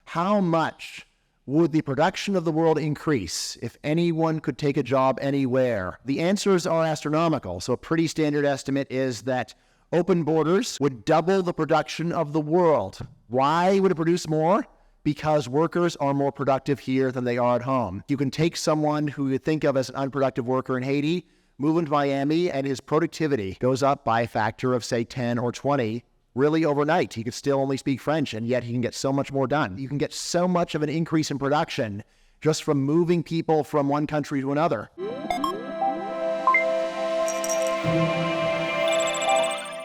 how much would the production of the world increase if anyone could take a job anywhere? The answers are astronomical. So a pretty standard estimate is that open borders would double the production of the world. Why would it produce more? Because workers are more productive here than they are at home. You can take someone who you think of as an unproductive worker in Haiti, move him to Miami, and his productivity goes up by a factor of, say, 10 or 20, really overnight. He could still only speak French, and yet he can get so much more done. You can get so much of an increase in production just from moving people from one country to another.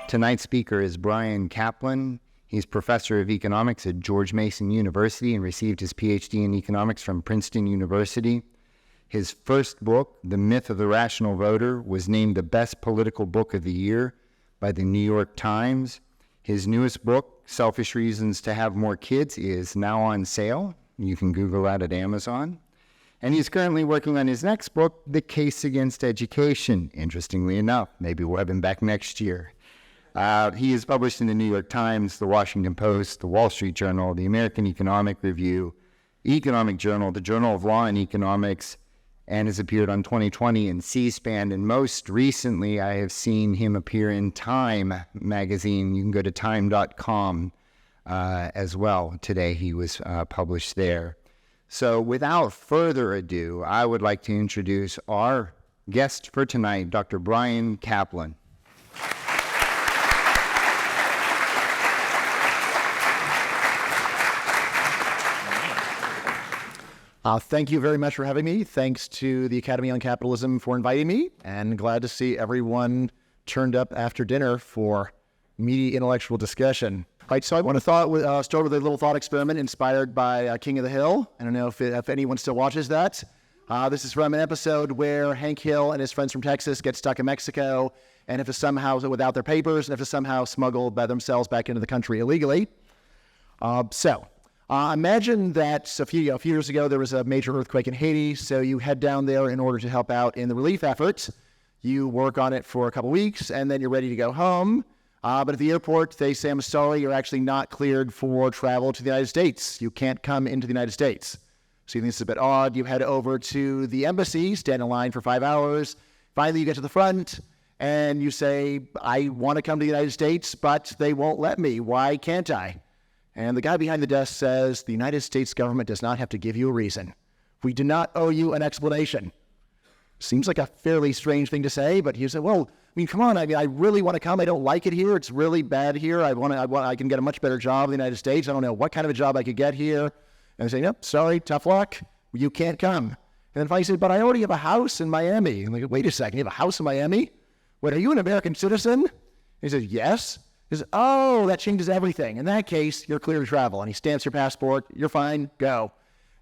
Tonight's speaker is Bryan Caplan. He's professor of economics at George Mason University and received his PhD in economics from Princeton University. His first book, The Myth of the Rational Voter, was named the best political book of the year by the New York Times. His newest book, Selfish Reasons to Have More Kids, is now on sale. You can Google that at Amazon. And he's currently working on his next book, The Case Against Education. Interestingly enough, maybe we'll have him back next year. He is published in the New York Times, the Washington Post, the Wall Street Journal, the American Economic Review, Economic Journal, the Journal of Law and Economics, and has appeared on 2020 and C-SPAN. And most recently, I have seen him appear in Time magazine. You can go to time.com as well. Today he was published there. So without further ado, I would like to introduce our guest for tonight, Dr. Bryan Caplan. Thank you very much for having me. Thanks to the Academy on Capitalism for inviting me, and glad to see everyone turned up after dinner for meaty intellectual discussion. All right, so I want to start with a little thought experiment inspired by King of the Hill. I don't know if anyone still watches that. This is from an episode where Hank Hill and his friends from Texas get stuck in Mexico, and have to somehow, without their papers, and have to somehow smuggle by themselves back into the country illegally. Imagine that a few years ago there was a major earthquake in Haiti, so you head down there in order to help out in the relief effort. You work on it for a couple weeks, and then you're ready to go home. But at the airport, they say, I'm sorry, you're actually not cleared for travel to the United States. You can't come into the United States. So you think this is a bit odd. You head over to the embassy, stand in line for 5 hours. Finally, you get to the front, and you say, I want to come to the United States, but they won't let me. Why can't I? And the guy behind the desk says, the United States government does not have to give you a reason. We do not owe you an explanation. Seems like a fairly strange thing to say, but he said, well, I mean, come on. I mean, I really want to come. I don't like it here. It's really bad here. I can get a much better job in the United States. I don't know what kind of a job I could get here. And they say, nope, sorry, tough luck. You can't come. And then finally he said, but I already have a house in Miami. I'm like, wait a second, you have a house in Miami? Wait, are you an American citizen? And he says, yes. He says, oh, that changes everything. In that case, you're clear to travel. And he stamps your passport. You're fine. Go.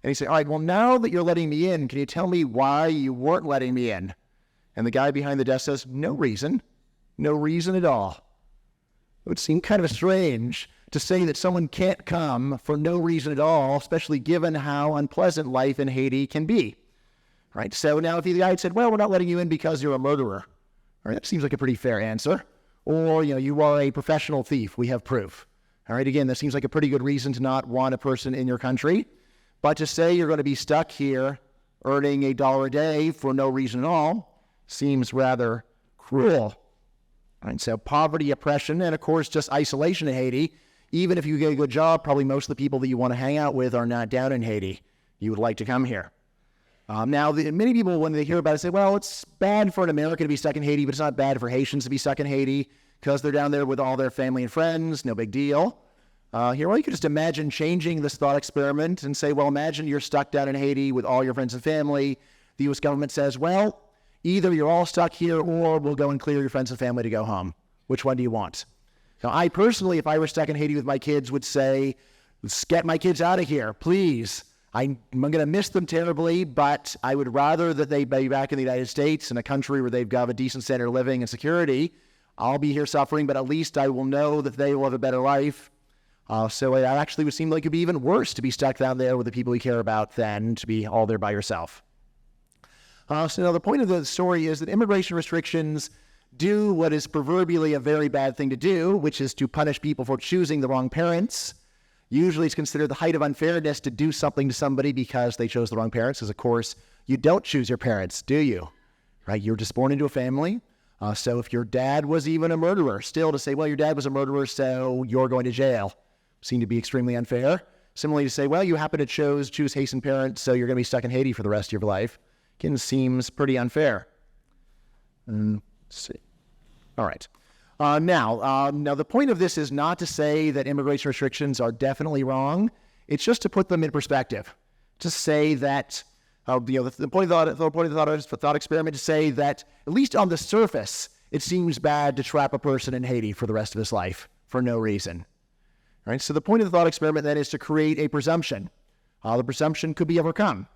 And he said, all right, well, now that you're letting me in, can you tell me why you weren't letting me in? And the guy behind the desk says, no reason. No reason at all. It would seem kind of strange to say that someone can't come for no reason at all, especially given how unpleasant life in Haiti can be. Right? So now if the guy had said, well, we're not letting you in because you're a murderer. All right, that seems like a pretty fair answer. Or, you are a professional thief. We have proof. All right, again, that seems like a pretty good reason to not want a person in your country. But to say you're going to be stuck here earning $1 a day for no reason at all seems rather cruel. All right, so poverty, oppression, and of course just isolation in Haiti. Even if you get a good job, probably most of the people that you want to hang out with are not down in Haiti. You would like to come here. Many people, when they hear about it, say, well, it's bad for an American to be stuck in Haiti, but it's not bad for Haitians to be stuck in Haiti because they're down there with all their family and friends, no big deal. Well, you could just imagine changing this thought experiment and say, well, imagine you're stuck down in Haiti with all your friends and family. The U.S. government says, well, either you're all stuck here or we'll go and clear your friends and family to go home. Which one do you want? Now, I personally, if I were stuck in Haiti with my kids, would say, let's get my kids out of here, please. I'm going to miss them terribly, but I would rather that they be back in the United States, in a country where they've got a decent standard of living and security. I'll be here suffering, but at least I will know that they will have a better life. So it actually would seem like it'd be even worse to be stuck down there with the people you care about than to be all there by yourself. So now the point of the story is that immigration restrictions do what is proverbially a very bad thing to do, which is to punish people for choosing the wrong parents. Usually it's considered the height of unfairness to do something to somebody because they chose the wrong parents, because of course you don't choose your parents, do you? Right? You're just born into a family. So if your dad was even a murderer, still to say, well, your dad was a murderer, so you're going to jail, seemed to be extremely unfair. Similarly, to say, well, you happen to choose Haitian parents, so you're going to be stuck in Haiti for the rest of your life, again, seems pretty unfair. Let's see. All right. Now, the point of this is not to say that immigration restrictions are definitely wrong. It's just to put them in perspective. To say that, the point of the thought experiment, to say that, at least on the surface, it seems bad to trap a person in Haiti for the rest of his life for no reason. All right? So the point of the thought experiment then is to create a presumption. The presumption could be overcome.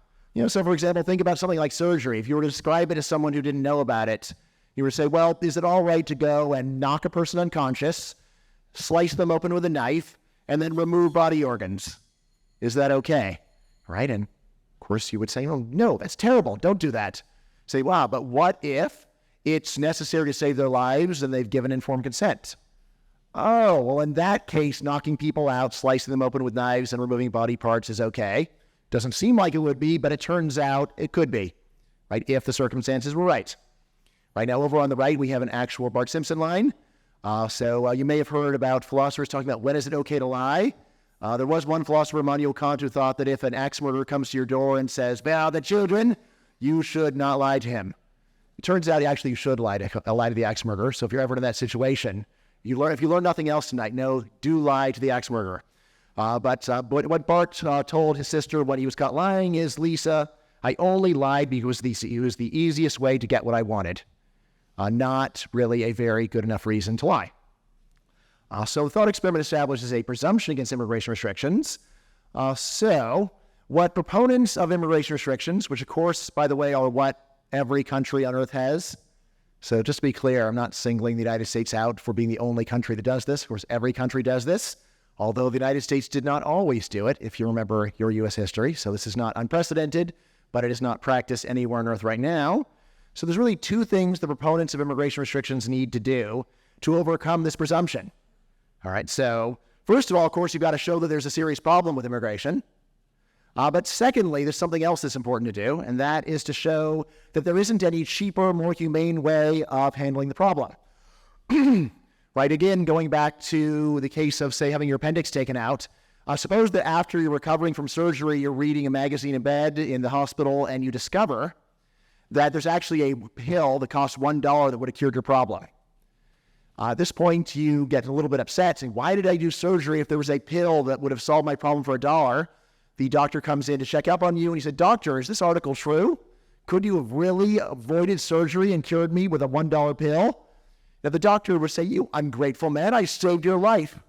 So for example, think about something like surgery. If you were to describe it to someone who didn't know about it, you would say, well, is it all right to go and knock a person unconscious, slice them open with a knife, and then remove body organs? Is that okay? Right? And of course you would say, oh, no, that's terrible. Don't do that. Say, wow, but what if it's necessary to save their lives and they've given informed consent? Oh, well, in that case, knocking people out, slicing them open with knives, and removing body parts is okay. Doesn't seem like it would be, but it turns out it could be, right, if the circumstances were right. Right now, over on the right, we have an actual Bart Simpson line. So you may have heard about philosophers talking about when is it okay to lie. There was one philosopher, Immanuel Kant, who thought that if an axe murderer comes to your door and says, "Bow the children," you should not lie to him. It turns out actually you should lie to the axe murderer. So if you're ever in that situation, if you learn nothing else tonight, no, do lie to the axe murderer. But what Bart told his sister when he was caught lying is, Lisa, I only lied because it was the easiest way to get what I wanted. Not really a very good enough reason to lie. So the thought experiment establishes a presumption against immigration restrictions. So what proponents of immigration restrictions, which of course, by the way, are what every country on earth has. So just to be clear, I'm not singling the United States out for being the only country that does this. Of course, every country does this, although the United States did not always do it, if you remember your U.S. history. So this is not unprecedented, but it is not practiced anywhere on earth right now. So there's really two things the proponents of immigration restrictions need to do to overcome this presumption. All right, so first of all, of course, you've got to show that there's a serious problem with immigration. But secondly, there's something else that's important to do, and that is to show that there isn't any cheaper, more humane way of handling the problem. Right, again, going back to the case of, say, having your appendix taken out, suppose that after you're recovering from surgery, you're reading a magazine in bed in the hospital, and you discover that there's actually a pill that costs $1 that would have cured your problem. At this point, you get a little bit upset, saying, why did I do surgery if there was a pill that would have solved my problem for $1? The doctor comes in to check up on you, and he said, Doctor, is this article true? Could you have really avoided surgery and cured me with a $1 pill? Now, the doctor would say, you ungrateful man, I saved your life.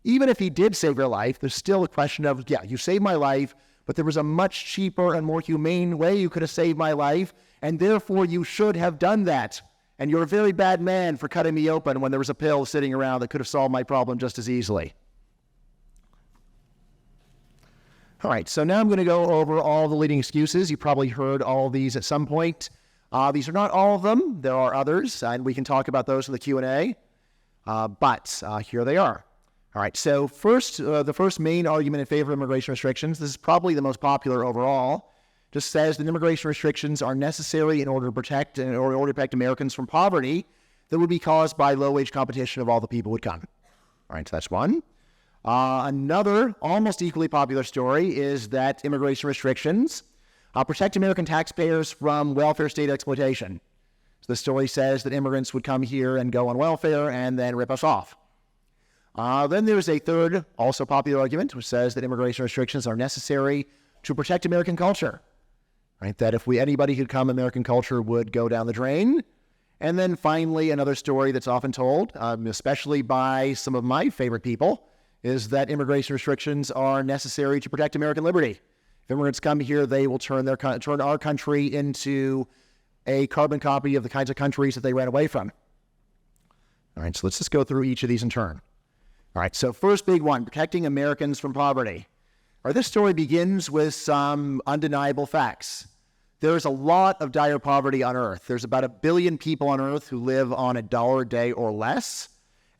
Even if he did save your life, there's still a question of, yeah, you saved my life, but there was a much cheaper and more humane way you could have saved my life, and therefore you should have done that. And you're a very bad man for cutting me open when there was a pill sitting around that could have solved my problem just as easily. All right, so now I'm going to go over all the leading excuses. You probably heard all of these at some point. These are not all of them. There are others, and we can talk about those in the Q&A. But here they are. All right, so first, the first main argument in favor of immigration restrictions, this is probably the most popular overall, just says that immigration restrictions are necessary in order to protect Americans from poverty that would be caused by low-wage competition of all the people who would come. All right, so that's one. Another almost equally popular story is that immigration restrictions protect American taxpayers from welfare state exploitation. So the story says that immigrants would come here and go on welfare and then rip us off. Then there's a third, also popular argument, which says that immigration restrictions are necessary to protect American culture. Right? That if anybody who'd come, American culture would go down the drain. And then finally, another story that's often told, especially by some of my favorite people, is that immigration restrictions are necessary to protect American liberty. If immigrants come here, they will turn our country into a carbon copy of the kinds of countries that they ran away from. All right, so let's just go through each of these in turn. All right, so first big one, protecting Americans from poverty. All right, this story begins with some undeniable facts. There's a lot of dire poverty on Earth. There's about 1 billion people on Earth who live on $1 a day or less,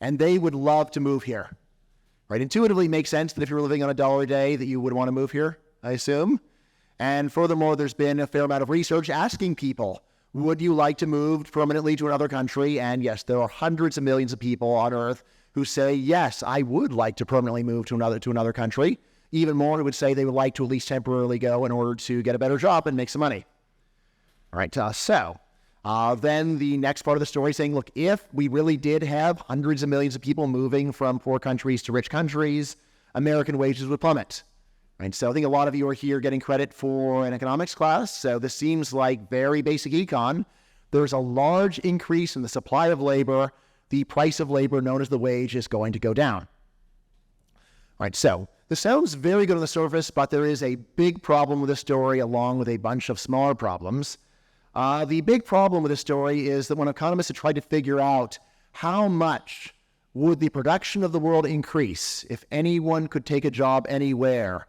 and they would love to move here. right? Intuitively it makes sense that if you're living on $1 a day that you would want to move here, I assume. And furthermore, there's been a fair amount of research asking people, would you like to move permanently to another country? And yes, there are hundreds of millions of people on Earth who say, yes, I would like to permanently move to another country. Even more who would say they would like to at least temporarily go in order to get a better job and make some money. All right, then the next part of the story saying, look, if we really did have hundreds of millions of people moving from poor countries to rich countries, American wages would plummet. Right? So I think a lot of you are here getting credit for an economics class. So this seems like very basic econ. There's a large increase in the supply of labor. The price of labor, known as the wage, is going to go down. All right, so this sounds very good on the surface, but there is a big problem with this story along with a bunch of smaller problems. The big problem with this story is that when economists have tried to figure out how much would the production of the world increase if anyone could take a job anywhere,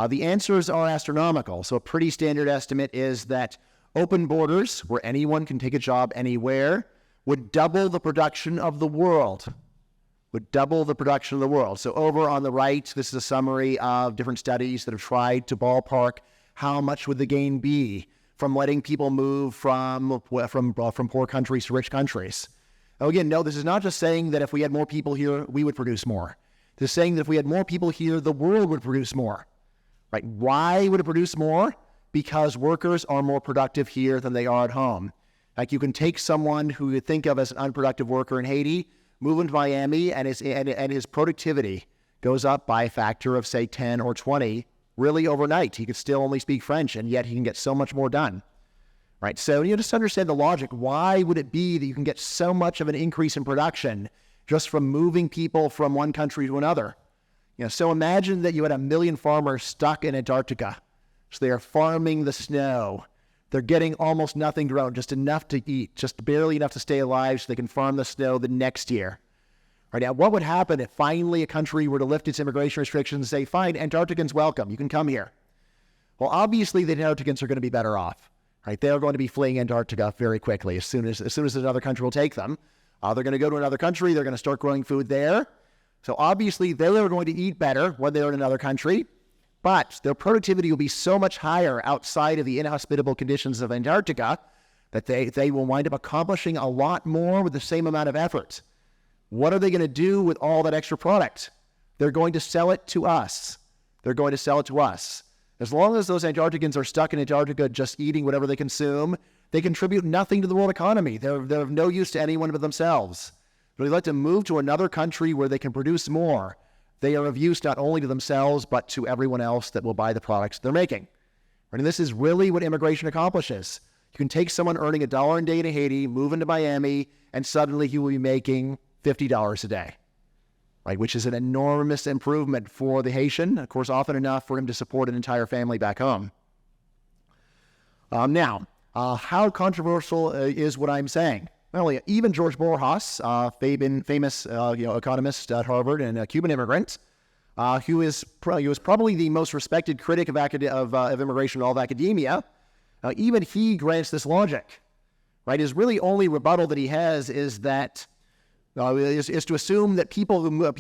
the answers are astronomical. So a pretty standard estimate is that open borders, where anyone can take a job anywhere, would double the production of the world. So over on the right, this is a summary of different studies that have tried to ballpark how much would the gain be from letting people move from poor countries to rich countries. Now again, no, this is not just saying that if we had more people here, we would produce more. This is saying that if we had more people here, the world would produce more. Right? Why would it produce more? Because workers are more productive here than they are at home. Like you can take someone who you think of as an unproductive worker in Haiti, move him to Miami, and his productivity goes up by a factor of, say, 10 or 20, really overnight. He could still only speak French, and yet he can get so much more done. Right? So you just understand the logic. Why would it be that you can get so much of an increase in production just from moving people from one country to another? So imagine that you had 1 million farmers stuck in Antarctica. So they are farming the snow. They're getting almost nothing grown, just enough to eat, just barely enough to stay alive so they can farm the snow the next year. Right now, what would happen if finally a country were to lift its immigration restrictions and say, fine, Antarcticans welcome, you can come here? Well, obviously the Antarcticans are going to be better off. Right? They are going to be fleeing Antarctica very quickly as soon as another country will take them. They're going to go to another country. They're going to start growing food there. So obviously they're going to eat better when they're in another country, but their productivity will be so much higher outside of the inhospitable conditions of Antarctica that they will wind up accomplishing a lot more with the same amount of effort. What are they going to do with all that extra product? They're going to sell it to us. As long as those Antarcticans are stuck in Antarctica just eating whatever they consume, they contribute nothing to the world economy. They're of no use to anyone but themselves. But if they let them move to another country where they can produce more, they are of use not only to themselves, but to everyone else that will buy the products they're making. Right? And this is really what immigration accomplishes. You can take someone earning $1 a day in Haiti, move into Miami, and suddenly he will be making $50 a day, right? Which is an enormous improvement for the Haitian, of course, often enough for him to support an entire family back home. How controversial is what I'm saying? Well, even George Borjas, famous economist at Harvard and a Cuban immigrant, who was probably the most respected critic of immigration in all of academia, even he grants this logic. Right? His really only rebuttal that he has is that is to assume that people who move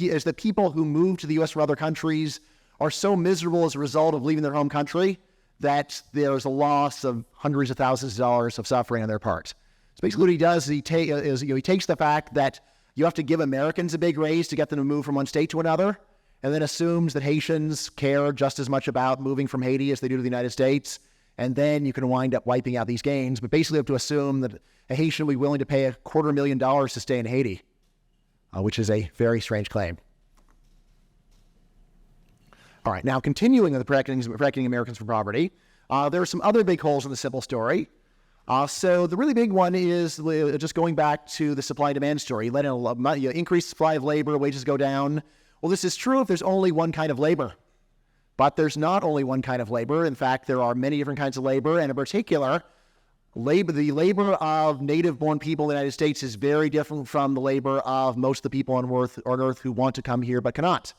to the U.S. from other countries are so miserable as a result of leaving their home country that there's a loss of hundreds of thousands of dollars of suffering on their part. So basically what he does is he takes the fact that you have to give Americans a big raise to get them to move from one state to another, and then assumes that Haitians care just as much about moving from Haiti as they do to the United States, and then you can wind up wiping out these gains. But basically you have to assume that a Haitian will be willing to pay $250,000 to stay in Haiti, which is a very strange claim. All right, now continuing with the protecting Americans from poverty, there are some other big holes in the simple story. So the really big one is just going back to the supply and demand story. Let increase supply of labor, wages go down. Well, this is true if there's only one kind of labor. But there's not only one kind of labor. In fact, there are many different kinds of labor, and in particular, the labor of native-born people in the United States is very different from the labor of most of the people on Earth who want to come here but cannot.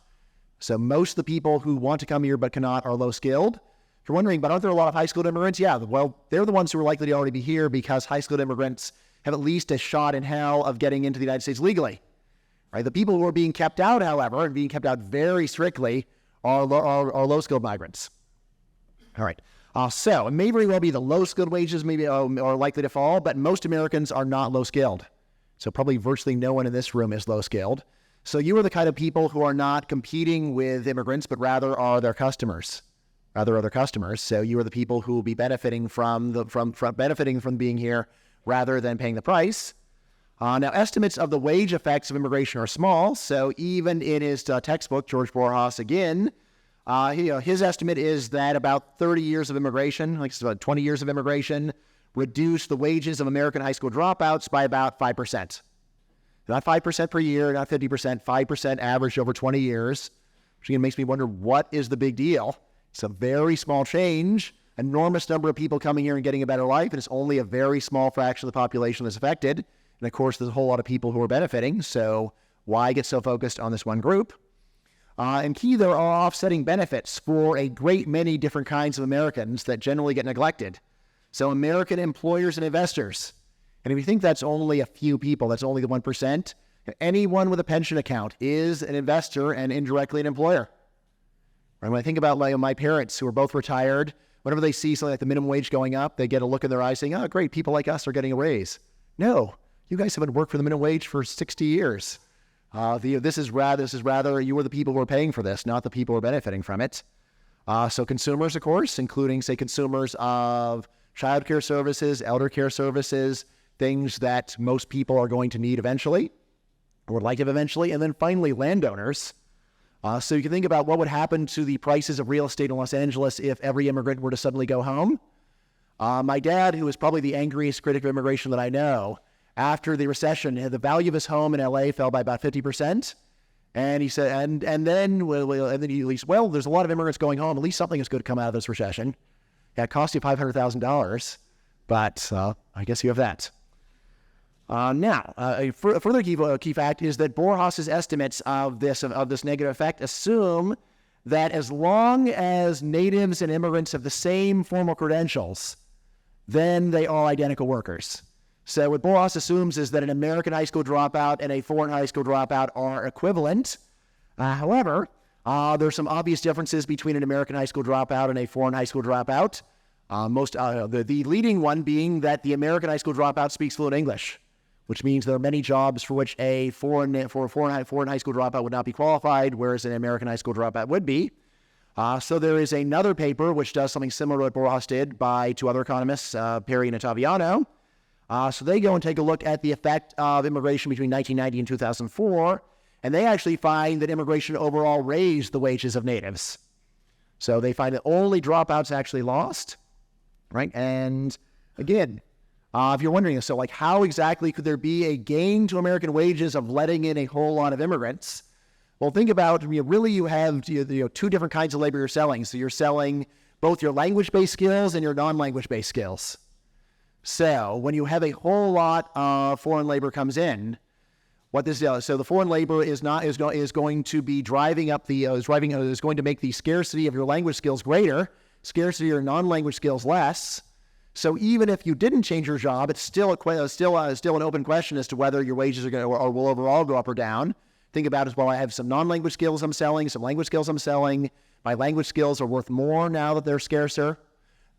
So most of the people who want to come here but cannot are low-skilled. If you're wondering, but aren't there a lot of high-skilled immigrants? Yeah, well, they're the ones who are likely to already be here because high-skilled immigrants have at least a shot in hell of getting into the United States legally. right? The people who are being kept out, however, and being kept out very strictly are low-skilled migrants. All right. So it may very well be the low-skilled wages maybe are likely to fall, but most Americans are not low-skilled. So probably virtually no one in this room is low-skilled. So you are the kind of people who are not competing with immigrants, but rather are their customers. Rather other customers. So you are the people who will be benefiting from being here rather than paying the price. Now, estimates of the wage effects of immigration are small. So even in his textbook, George Borjas again, his estimate is that about 30 years of immigration, like it's about 20 years of immigration, reduced the wages of American high school dropouts by about 5%. Not 5% per year, not 50%, 5% average over 20 years, which again makes me wonder, what is the big deal? It's a very small change, enormous number of people coming here and getting a better life, and it's only a very small fraction of the population that's affected. And of course, there's a whole lot of people who are benefiting, so why get so focused on this one group? And key, there are offsetting benefits for a great many different kinds of Americans that generally get neglected. So American employers and investors. And if you think that's only a few people, that's only the 1%, anyone with a pension account is an investor and indirectly an employer. Right? When I think about my parents who are both retired, whenever they see something like the minimum wage going up, they get a look in their eyes saying, oh, great, people like us are getting a raise. No, you guys haven't worked for the minimum wage for 60 years. This is rather, you are the people who are paying for this, not the people who are benefiting from it. So consumers, of course, including, say, consumers of child care services, elder care services, things that most people are going to need eventually, or would like it eventually. And then finally, landowners. So you can think about what would happen to the prices of real estate in Los Angeles if every immigrant were to suddenly go home. My dad, who is probably the angriest critic of immigration that I know, after the recession, the value of his home in LA fell by about 50%. And he said, and then he least, well, there's a lot of immigrants going home. At least something is going to come out of this recession. Yeah, it cost you $500,000, but I guess you have that. Now, a further key fact is that Borjas's estimates of this negative effect assume that as long as natives and immigrants have the same formal credentials, then they are identical workers. So what Borjas assumes is that an American high school dropout and a foreign high school dropout are equivalent. However, there's some obvious differences between an American high school dropout and a foreign high school dropout. The leading one being that the American high school dropout speaks fluent English, which means there are many jobs for which a foreign high school dropout would not be qualified, whereas an American high school dropout would be. So there is another paper which does something similar to what Borjas did by two other economists, Perry and Ottaviano. So they go and take a look at the effect of immigration between 1990 and 2004, and they actually find that immigration overall raised the wages of natives. So they find that only dropouts actually lost, right? And again, if you're wondering, so like how exactly could there be a gain to American wages of letting in a whole lot of immigrants? Well, think about, really you have two different kinds of labor you're selling. So you're selling both your language-based skills and your non-language-based skills. So when you have a whole lot of foreign labor comes in, what this does, so the foreign labor is going to be driving up is going to make the scarcity of your language skills greater, scarcity of your non-language skills less. So even if you didn't change your job, it's still an open question as to whether your wages are going to or will overall go up or down. Think about it as well. I have some non-language skills I'm selling, some language skills I'm selling. My language skills are worth more now that they're scarcer.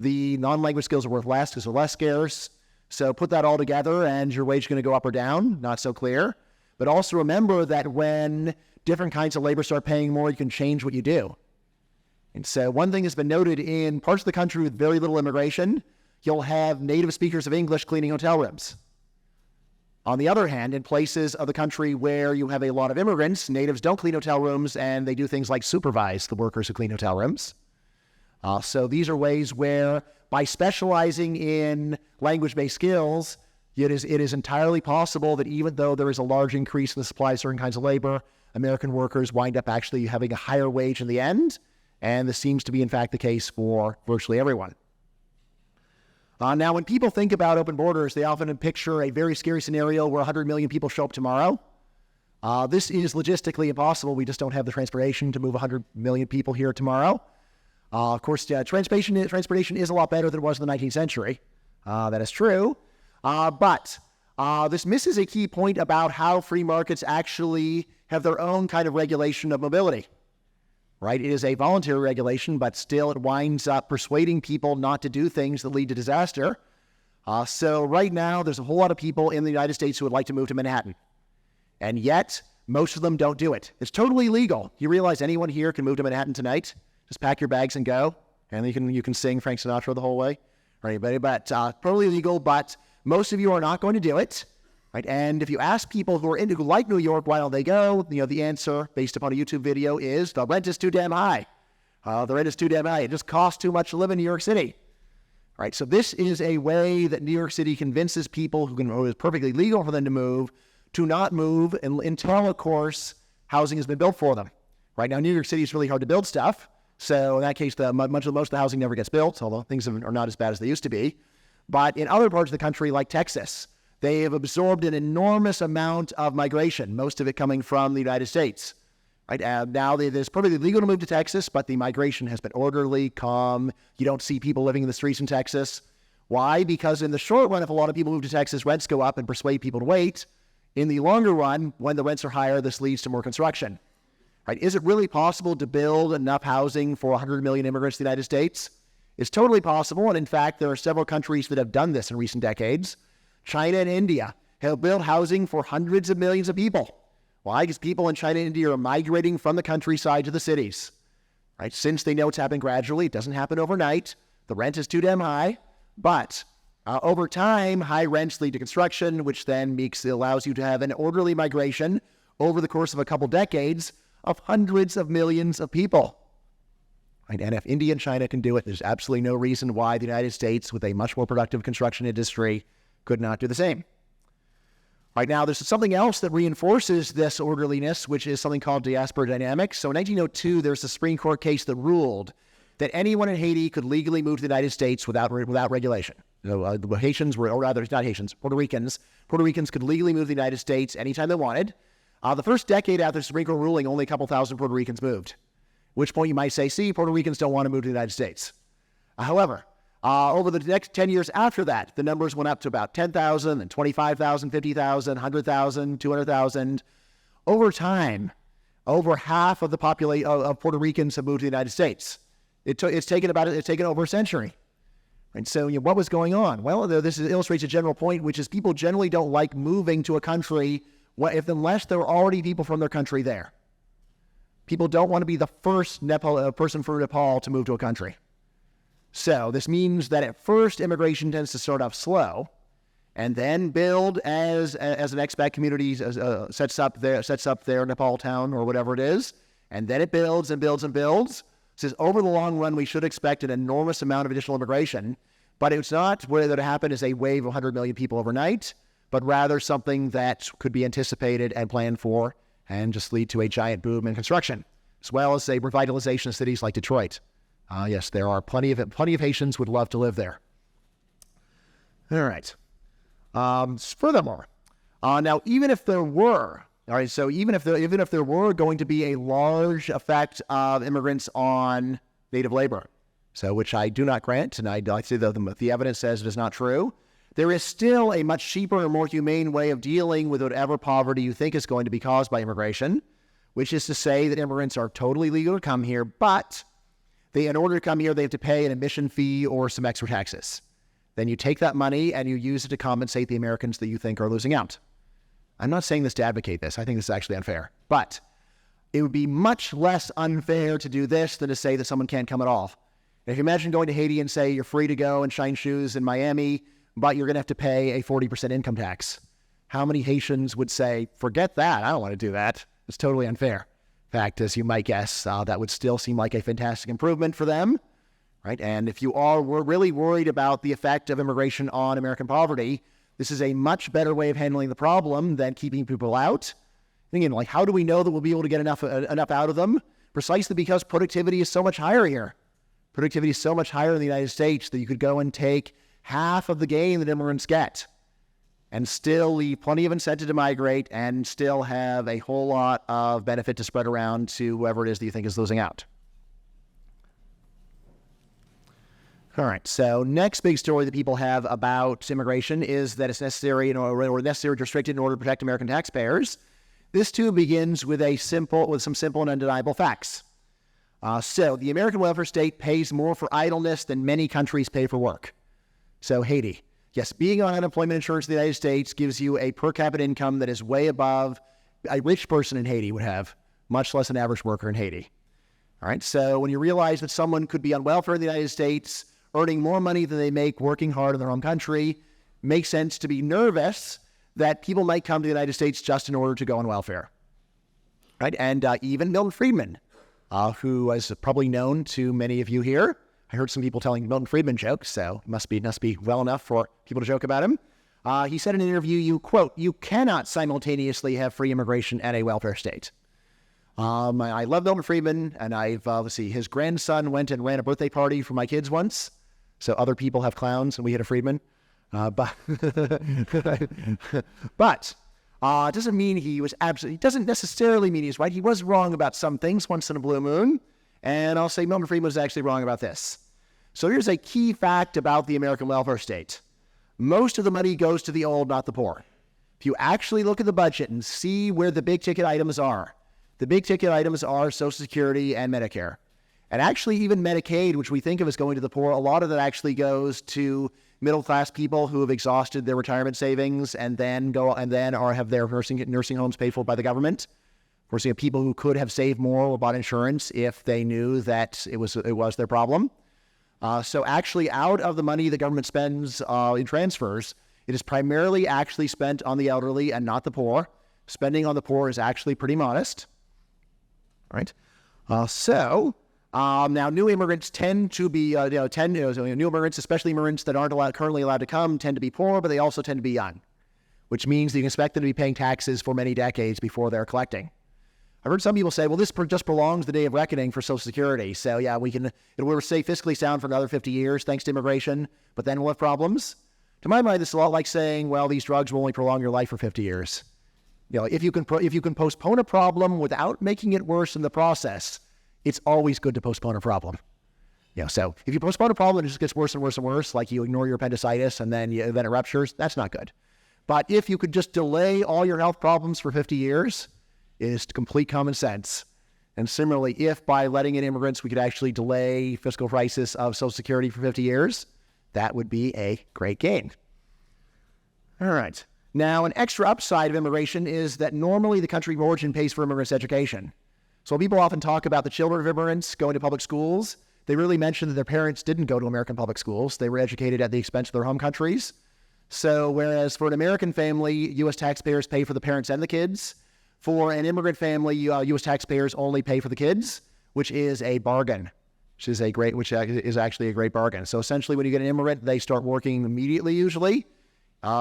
The non-language skills are worth less because they're less scarce. So put that all together and your wage is going to go up or down. Not so clear. But also remember that when different kinds of labor start paying more, you can change what you do. And so one thing that's been noted in parts of the country with very little immigration, you'll have native speakers of English cleaning hotel rooms. On the other hand, in places of the country where you have a lot of immigrants, natives don't clean hotel rooms and they do things like supervise the workers who clean hotel rooms. So these are ways where by specializing in language-based skills, it is entirely possible that even though there is a large increase in the supply of certain kinds of labor, American workers wind up actually having a higher wage in the end. And this seems to be, in fact, the case for virtually everyone. Now, when people think about open borders, they often picture a very scary scenario where 100 million people show up tomorrow. This is logistically impossible. We just don't have the transportation to move 100 million people here tomorrow. Of course, transportation is a lot better than it was in the 19th century. That is true. But this misses a key point about how free markets actually have their own kind of regulation of mobility, right? It is a voluntary regulation, but still it winds up persuading people not to do things that lead to disaster. So right now, there's a whole lot of people in the United States who would like to move to Manhattan, and yet most of them don't do it. It's totally legal. You realize anyone here can move to Manhattan tonight? Just pack your bags and go, and you can sing Frank Sinatra the whole way, or anybody. But totally legal. But most of you are not going to do it, right? And if you ask people who like New York, why don't they go? The answer, based upon a YouTube video, is the rent is too damn high. The rent is too damn high. It just costs too much to live in New York City. Right, so this is a way that New York City convinces people who is perfectly legal for them to move to not move until, of course, housing has been built for them. Right now, New York City is really hard to build stuff. So in that case, most of the housing never gets built, although things are not as bad as they used to be. But in other parts of the country, like Texas, they have absorbed an enormous amount of migration, most of it coming from the United States. Right? Now, it's perfectly legal to move to Texas, but the migration has been orderly, calm. You don't see people living in the streets in Texas. Why? Because in the short run, if a lot of people move to Texas, rents go up and persuade people to wait. In the longer run, when the rents are higher, this leads to more construction. Right? Is it really possible to build enough housing for 100 million immigrants in the United States? It's totally possible, and in fact, there are several countries that have done this in recent decades. China and India have built housing for hundreds of millions of people. Why? Because people in China and India are migrating from the countryside to the cities. Right? Since they know it's happening gradually, it doesn't happen overnight. The rent is too damn high, but over time, high rents lead to construction, which then allows you to have an orderly migration over the course of a couple decades of hundreds of millions of people. Right? And if India and China can do it, there's absolutely no reason why the United States, with a much more productive construction industry, could not do the same. Right now, there's something else that reinforces this orderliness, which is something called diaspora dynamics. So in 1902, there's a Supreme Court case that ruled that anyone in Haiti could legally move to the United States without regulation. The Haitians were, or rather, not Haitians, Puerto Ricans. Puerto Ricans could legally move to the United States anytime they wanted. The first decade after the Supreme Court ruling, only a couple thousand Puerto Ricans moved. At which point you might say, see, Puerto Ricans don't want to move to the United States. However, over the next 10 years after that, the numbers went up to about 10,000, and 25,000, 50,000, 100,000, 200,000. Over time, over half of the population of Puerto Ricans have moved to the United States. It's taken over a century. And so, what was going on? Well, this illustrates a general point, which is people generally don't like moving to a country unless there are already people from their country there. People don't want to be the first person from Nepal to move to a country. So this means that at first immigration tends to start off slow, and then build as an expat community sets up their Nepal town or whatever it is, and then it builds and builds and builds. Says over the long run, we should expect an enormous amount of additional immigration, but it's not whether to happen as a wave of 100 million people overnight, but rather something that could be anticipated and planned for and just lead to a giant boom in construction, as well as a revitalization of cities like Detroit. Yes, there are plenty of Haitians would love to live there. All right. Furthermore, now even if there were, all right, so even if there were going to be a large effect of immigrants on native labor, so which I do not grant, and I say that the evidence says it is not true, there is still a much cheaper and more humane way of dealing with whatever poverty you think is going to be caused by immigration, which is to say that immigrants are totally legal to come here, but in order to come here, they have to pay an admission fee or some extra taxes. Then you take that money and you use it to compensate the Americans that you think are losing out. I'm not saying this to advocate this. I think this is actually unfair. But it would be much less unfair to do this than to say that someone can't come at all. If you imagine going to Haiti and say you're free to go and shine shoes in Miami, but you're going to have to pay a 40% income tax. How many Haitians would say, forget that, I don't want to do that. It's totally unfair. In fact, as you might guess, that would still seem like a fantastic improvement for them, right? And if you were really worried about the effect of immigration on American poverty, this is a much better way of handling the problem than keeping people out. Thinking, like, how do we know that we'll be able to get enough out of them? Precisely because productivity is so much higher here. Productivity is so much higher in the United States that you could go and take half of the gain that immigrants get and still leave plenty of incentive to migrate and still have a whole lot of benefit to spread around to whoever it is that you think is losing out. All right. So next big story that people have about immigration is that it's necessary or necessary to restrict it in order to protect American taxpayers. This too begins with some simple and undeniable facts. So the American welfare state pays more for idleness than many countries pay for work. So Haiti. Yes, being on unemployment insurance in the United States gives you a per capita income that is way above a rich person in Haiti would have, much less an average worker in Haiti. All right. So when you realize that someone could be on welfare in the United States, earning more money than they make working hard in their home country, makes sense to be nervous that people might come to the United States just in order to go on welfare. Right? And even Milton Friedman, who is probably known to many of you here. I heard some people telling Milton Friedman jokes, so it must be well enough for people to joke about him. He said in an interview, quote, "You cannot simultaneously have free immigration and a welfare state." I love Milton Friedman, and his grandson went and ran a birthday party for my kids once. So other people have clowns, and we had a Friedman. But it doesn't mean it doesn't necessarily mean he's right. He was wrong about some things once in a blue moon. And I'll say Milton Friedman was actually wrong about this. So here's a key fact about the American welfare state. Most of the money goes to the old, not the poor. If you actually look at the budget and see where the big ticket items are, the big ticket items are Social Security and Medicare. And actually even Medicaid, which we think of as going to the poor, a lot of that actually goes to middle-class people who have exhausted their retirement savings and then have their nursing homes paid for by the government. We're seeing people who could have saved more or bought insurance if they knew that it was their problem. So actually out of the money the government spends in transfers, it is primarily actually spent on the elderly and not the poor. Spending on the poor is actually pretty modest. All right. Now, new immigrants tend to be, new immigrants, especially immigrants that aren't currently allowed to come, tend to be poor, but they also tend to be young, which means that you can expect them to be paying taxes for many decades before they're collecting. I've heard some people say, well, this just prolongs the day of reckoning for Social Security. So yeah, we'll stay fiscally sound for another 50 years thanks to immigration, but then we'll have problems. To my mind, this is a lot like saying, well, these drugs will only prolong your life for 50 years. If you can postpone a problem without making it worse in the process, it's always good to postpone a problem. So if you postpone a problem and it just gets worse and worse and worse, like you ignore your appendicitis and then it ruptures, that's not good. But if you could just delay all your health problems for 50 years, it is complete common sense. And similarly, if by letting in immigrants we could actually delay fiscal crisis of Social Security for 50 years, that would be a great gain. All right. Now, an extra upside of immigration is that normally the country of origin pays for immigrants' education. So people often talk about the children of immigrants going to public schools. They really mention that their parents didn't go to American public schools. They were educated at the expense of their home countries. So whereas for an American family, U.S. taxpayers pay for the parents and the kids, for an immigrant family, U.S. taxpayers only pay for the kids, which is a bargain, which is actually a great bargain. So essentially when you get an immigrant, they start working immediately usually.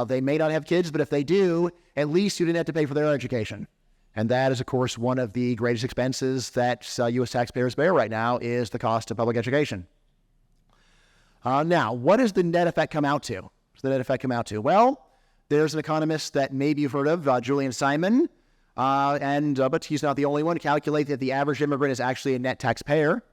They may not have kids, but if they do, at least you didn't have to pay for their education. And that is, of course, one of the greatest expenses that U.S. taxpayers bear right now is the cost of public education. Now, what does the net effect come out to? Well, there's an economist that maybe you've heard of, Julian Simon, but he's not the only one to calculate that the average immigrant is actually a net taxpayer.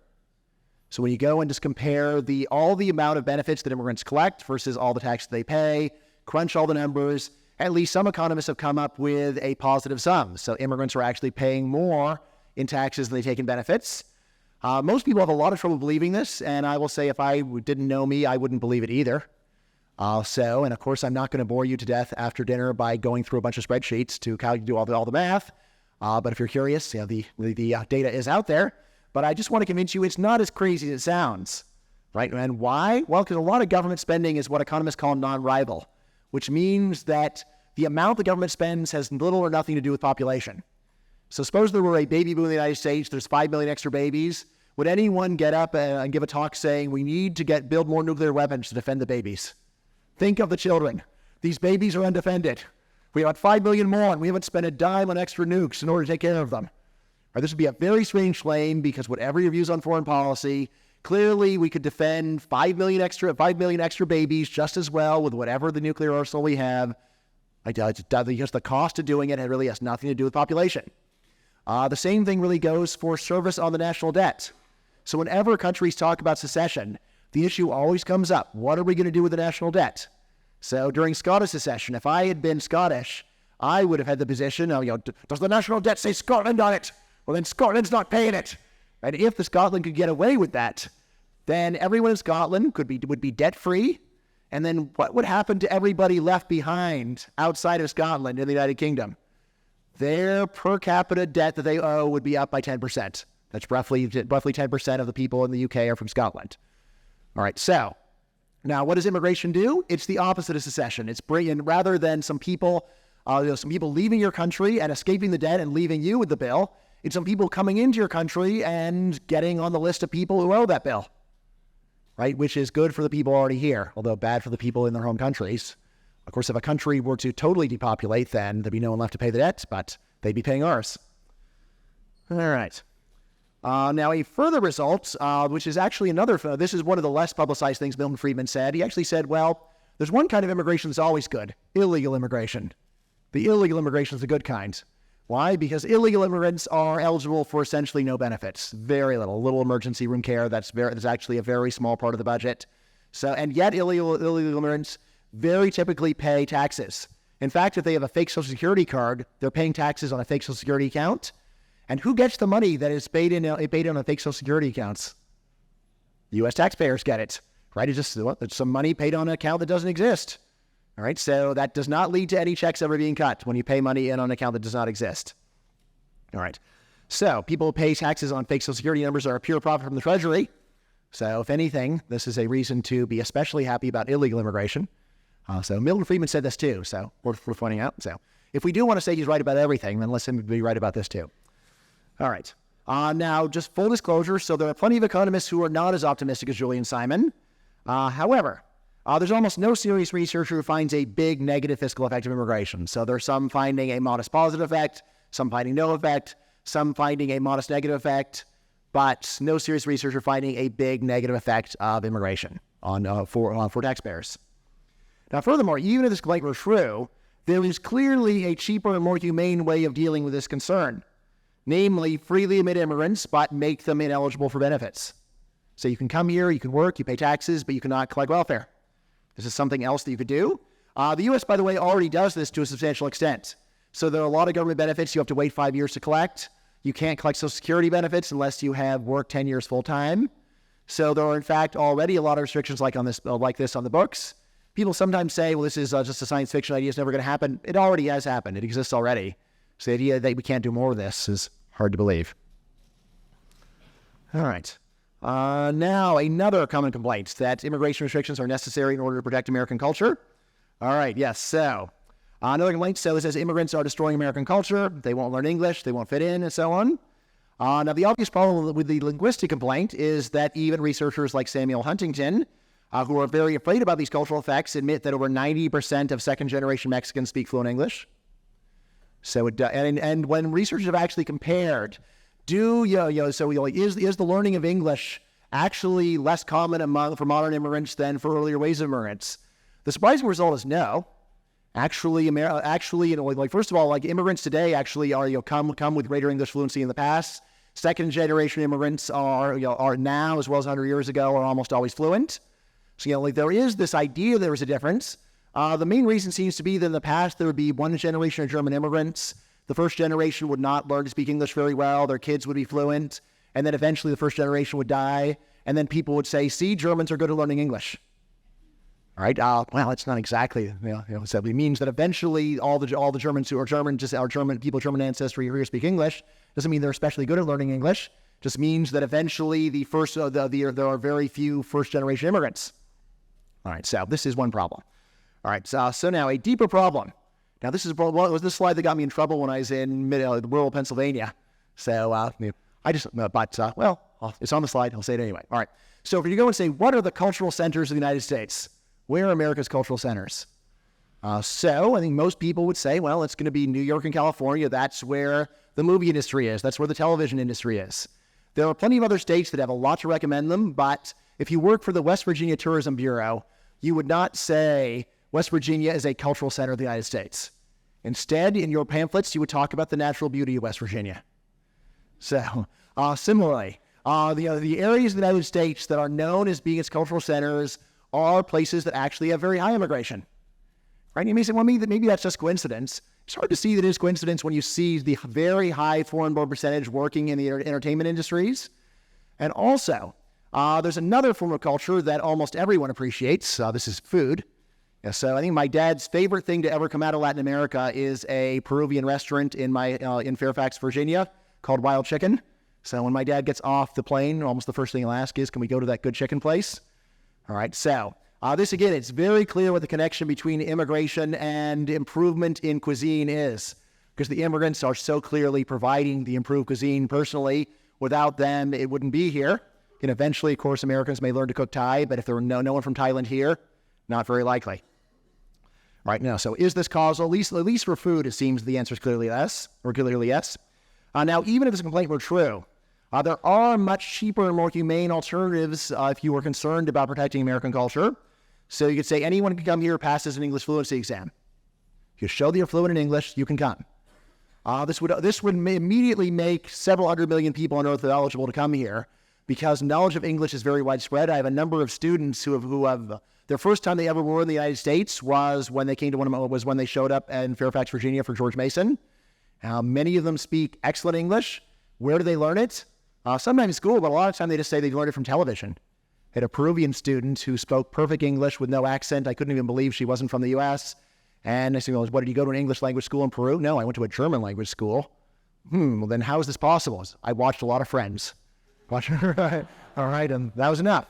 So when you go and just compare all the amount of benefits that immigrants collect versus all the taxes they pay, crunch all the numbers, at least some economists have come up with a positive sum. So immigrants are actually paying more in taxes than they take in benefits. Most people have a lot of trouble believing this, and I will say if I didn't know me, I wouldn't believe it either. And of course, I'm not going to bore you to death after dinner by going through a bunch of spreadsheets to do all the math. But if you're curious, the data is out there. But I just want to convince you it's not as crazy as it sounds, right? And why? Well, because a lot of government spending is what economists call non-rival, which means that the amount the government spends has little or nothing to do with population. So suppose there were a baby boom in the United States, there's 5 million extra babies. Would anyone get up and give a talk saying we need to build more nuclear weapons to defend the babies? Think of the children. These babies are undefended. We have 5 million more and we haven't spent a dime on extra nukes in order to take care of them. Right, this would be a very strange claim because whatever your views on foreign policy, clearly we could defend 5 million extra babies just as well with whatever the nuclear arsenal we have. Because the cost of doing it really has nothing to do with population. The same thing really goes for service on the national debt. So whenever countries talk about secession, the issue always comes up. What are we going to do with the national debt? So during Scottish secession, if I had been Scottish, I would have had the position, does the national debt say Scotland on it? Well, then Scotland's not paying it. And if the Scotland could get away with that, then everyone in Scotland would be debt-free. And then what would happen to everybody left behind outside of Scotland in the United Kingdom? Their per capita debt that they owe would be up by 10%. That's roughly 10% of the people in the UK are from Scotland. All right, so now what does immigration do? It's the opposite of secession. It's bringing, rather than some people leaving your country and escaping the debt and leaving you with the bill, it's some people coming into your country and getting on the list of people who owe that bill, right? Which is good for the people already here, although bad for the people in their home countries. Of course, if a country were to totally depopulate, then there'd be no one left to pay the debt, but they'd be paying ours. All right. Now, a further result, which is actually this is one of the less publicized things Milton Friedman said. He actually said, well, there's one kind of immigration that's always good, illegal immigration. The illegal immigration is the good kind. Why? Because illegal immigrants are eligible for essentially no benefits, very little emergency room care. That's actually a very small part of the budget. So, and yet illegal immigrants very typically pay taxes. In fact, if they have a fake Social Security card, they're paying taxes on a fake Social Security account. And who gets the money that is paid in on fake Social Security accounts? U.S. taxpayers get it, right? It's just it's some money paid on an account that doesn't exist. All right, so that does not lead to any checks ever being cut when you pay money in on an account that does not exist. All right, so people who pay taxes on fake Social Security numbers are a pure profit from the Treasury. So if anything, this is a reason to be especially happy about illegal immigration. So Milton Friedman said this too, so worth pointing out. So if we do want to say he's right about everything, then let's him be right about this too. All right, now just full disclosure, so there are plenty of economists who are not as optimistic as Julian Simon. However, there's almost no serious researcher who finds a big negative fiscal effect of immigration. So there's some finding a modest positive effect, some finding no effect, some finding a modest negative effect, but no serious researcher finding a big negative effect of immigration for taxpayers. Now, furthermore, even if this claim were true, there is clearly a cheaper and more humane way of dealing with this concern, namely freely admit immigrants but make them ineligible for benefits. So you can come here, you can work, you pay taxes, but you cannot collect welfare. This is something else that you could do. The U.S., by the way, already does this to a substantial extent. So there are a lot of government benefits you have to wait 5 years to collect. You can't collect Social Security benefits unless you have worked 10 years full-time. So there are, in fact, already a lot of restrictions like this on the books. People sometimes say, well, this is just a science fiction idea. It's never going to happen. It already has happened. It exists already. So the idea that we can't do more of this is hard to believe. All right. Now, another common complaint, that immigration restrictions are necessary in order to protect American culture. All right, yes, so another complaint, so it says immigrants are destroying American culture, they won't learn English, they won't fit in, and so on. Now, the obvious problem with the linguistic complaint is that even researchers like Samuel Huntington, who are very afraid about these cultural effects, admit that over 90% of second-generation Mexicans speak fluent English. So, and when researchers have actually compared, is the learning of English actually less common for modern immigrants than for earlier waves of immigrants? The surprising result is no. Actually, first of all, immigrants today actually are come with greater English fluency in the past. Second generation immigrants are now, as well as 100 years ago, are almost always fluent. So there is this idea there is a difference. The main reason seems to be that in the past there would be one generation of German immigrants. The first generation would not learn to speak English very well. Their kids would be fluent. And then eventually the first generation would die. And then people would say, see, Germans are good at learning English. All right. Well, it's not exactly, so it means that eventually all the Germans who are German, just our people of German ancestry who speak English, doesn't mean they're especially good at learning English. Just means that eventually there are very few first generation immigrants. All right. So this is one problem. All right. So now a deeper problem. Now, this was this slide that got me in trouble when I was in rural Pennsylvania. So it's on the slide. I'll say it anyway. All right. So if you go and say, what are the cultural centers of the United States? Where are America's cultural centers? So I think most people would say, well, it's going to be New York and California. That's where the movie industry is. That's where the television industry is. There are plenty of other states that have a lot to recommend them, but if you work for the West Virginia Tourism Bureau, you would not say West Virginia is a cultural center of the United States. Instead, in your pamphlets, you would talk about the natural beauty of West Virginia. So, similarly, The areas of the United States that are known as being its cultural centers are places that actually have very high immigration. Right? You may say, well, maybe that's just coincidence. It's hard to see that it is coincidence when you see the very high foreign-born percentage working in the entertainment industries. And also, there's another form of culture that almost everyone appreciates. This is food. Yeah, so I think my dad's favorite thing to ever come out of Latin America is a Peruvian restaurant in Fairfax, Virginia, called Wild Chicken. So when my dad gets off the plane, almost the first thing he'll ask is, can we go to that good chicken place? All right, so this again, it's very clear what the connection between immigration and improvement in cuisine is, because the immigrants are so clearly providing the improved cuisine personally. Without them, it wouldn't be here. And eventually, of course, Americans may learn to cook Thai, but if there were no one from Thailand here, not very likely. Right now, so is this causal? At least for food, it seems the answer is clearly yes. Now, even if this complaint were true, there are much cheaper and more humane alternatives if you were concerned about protecting American culture. So you could say anyone can come here, passes an English fluency exam. If you show that you're fluent in English, you can come. This would immediately make several hundred million people on Earth eligible to come here, because knowledge of English is very widespread. I have a number of students who have their first time they ever were in the United States was when they came to when they showed up in Fairfax, Virginia for George Mason. Many of them speak excellent English. Where do they learn it? Sometimes in school, but a lot of time they just say they learned it from television. I had a Peruvian student who spoke perfect English with no accent. I couldn't even believe she wasn't from the U.S. And I said, well, what, did you go to an English language school in Peru? No, I went to a German language school. Well, then how is this possible? I watched a lot of Friends. All right, and that was enough.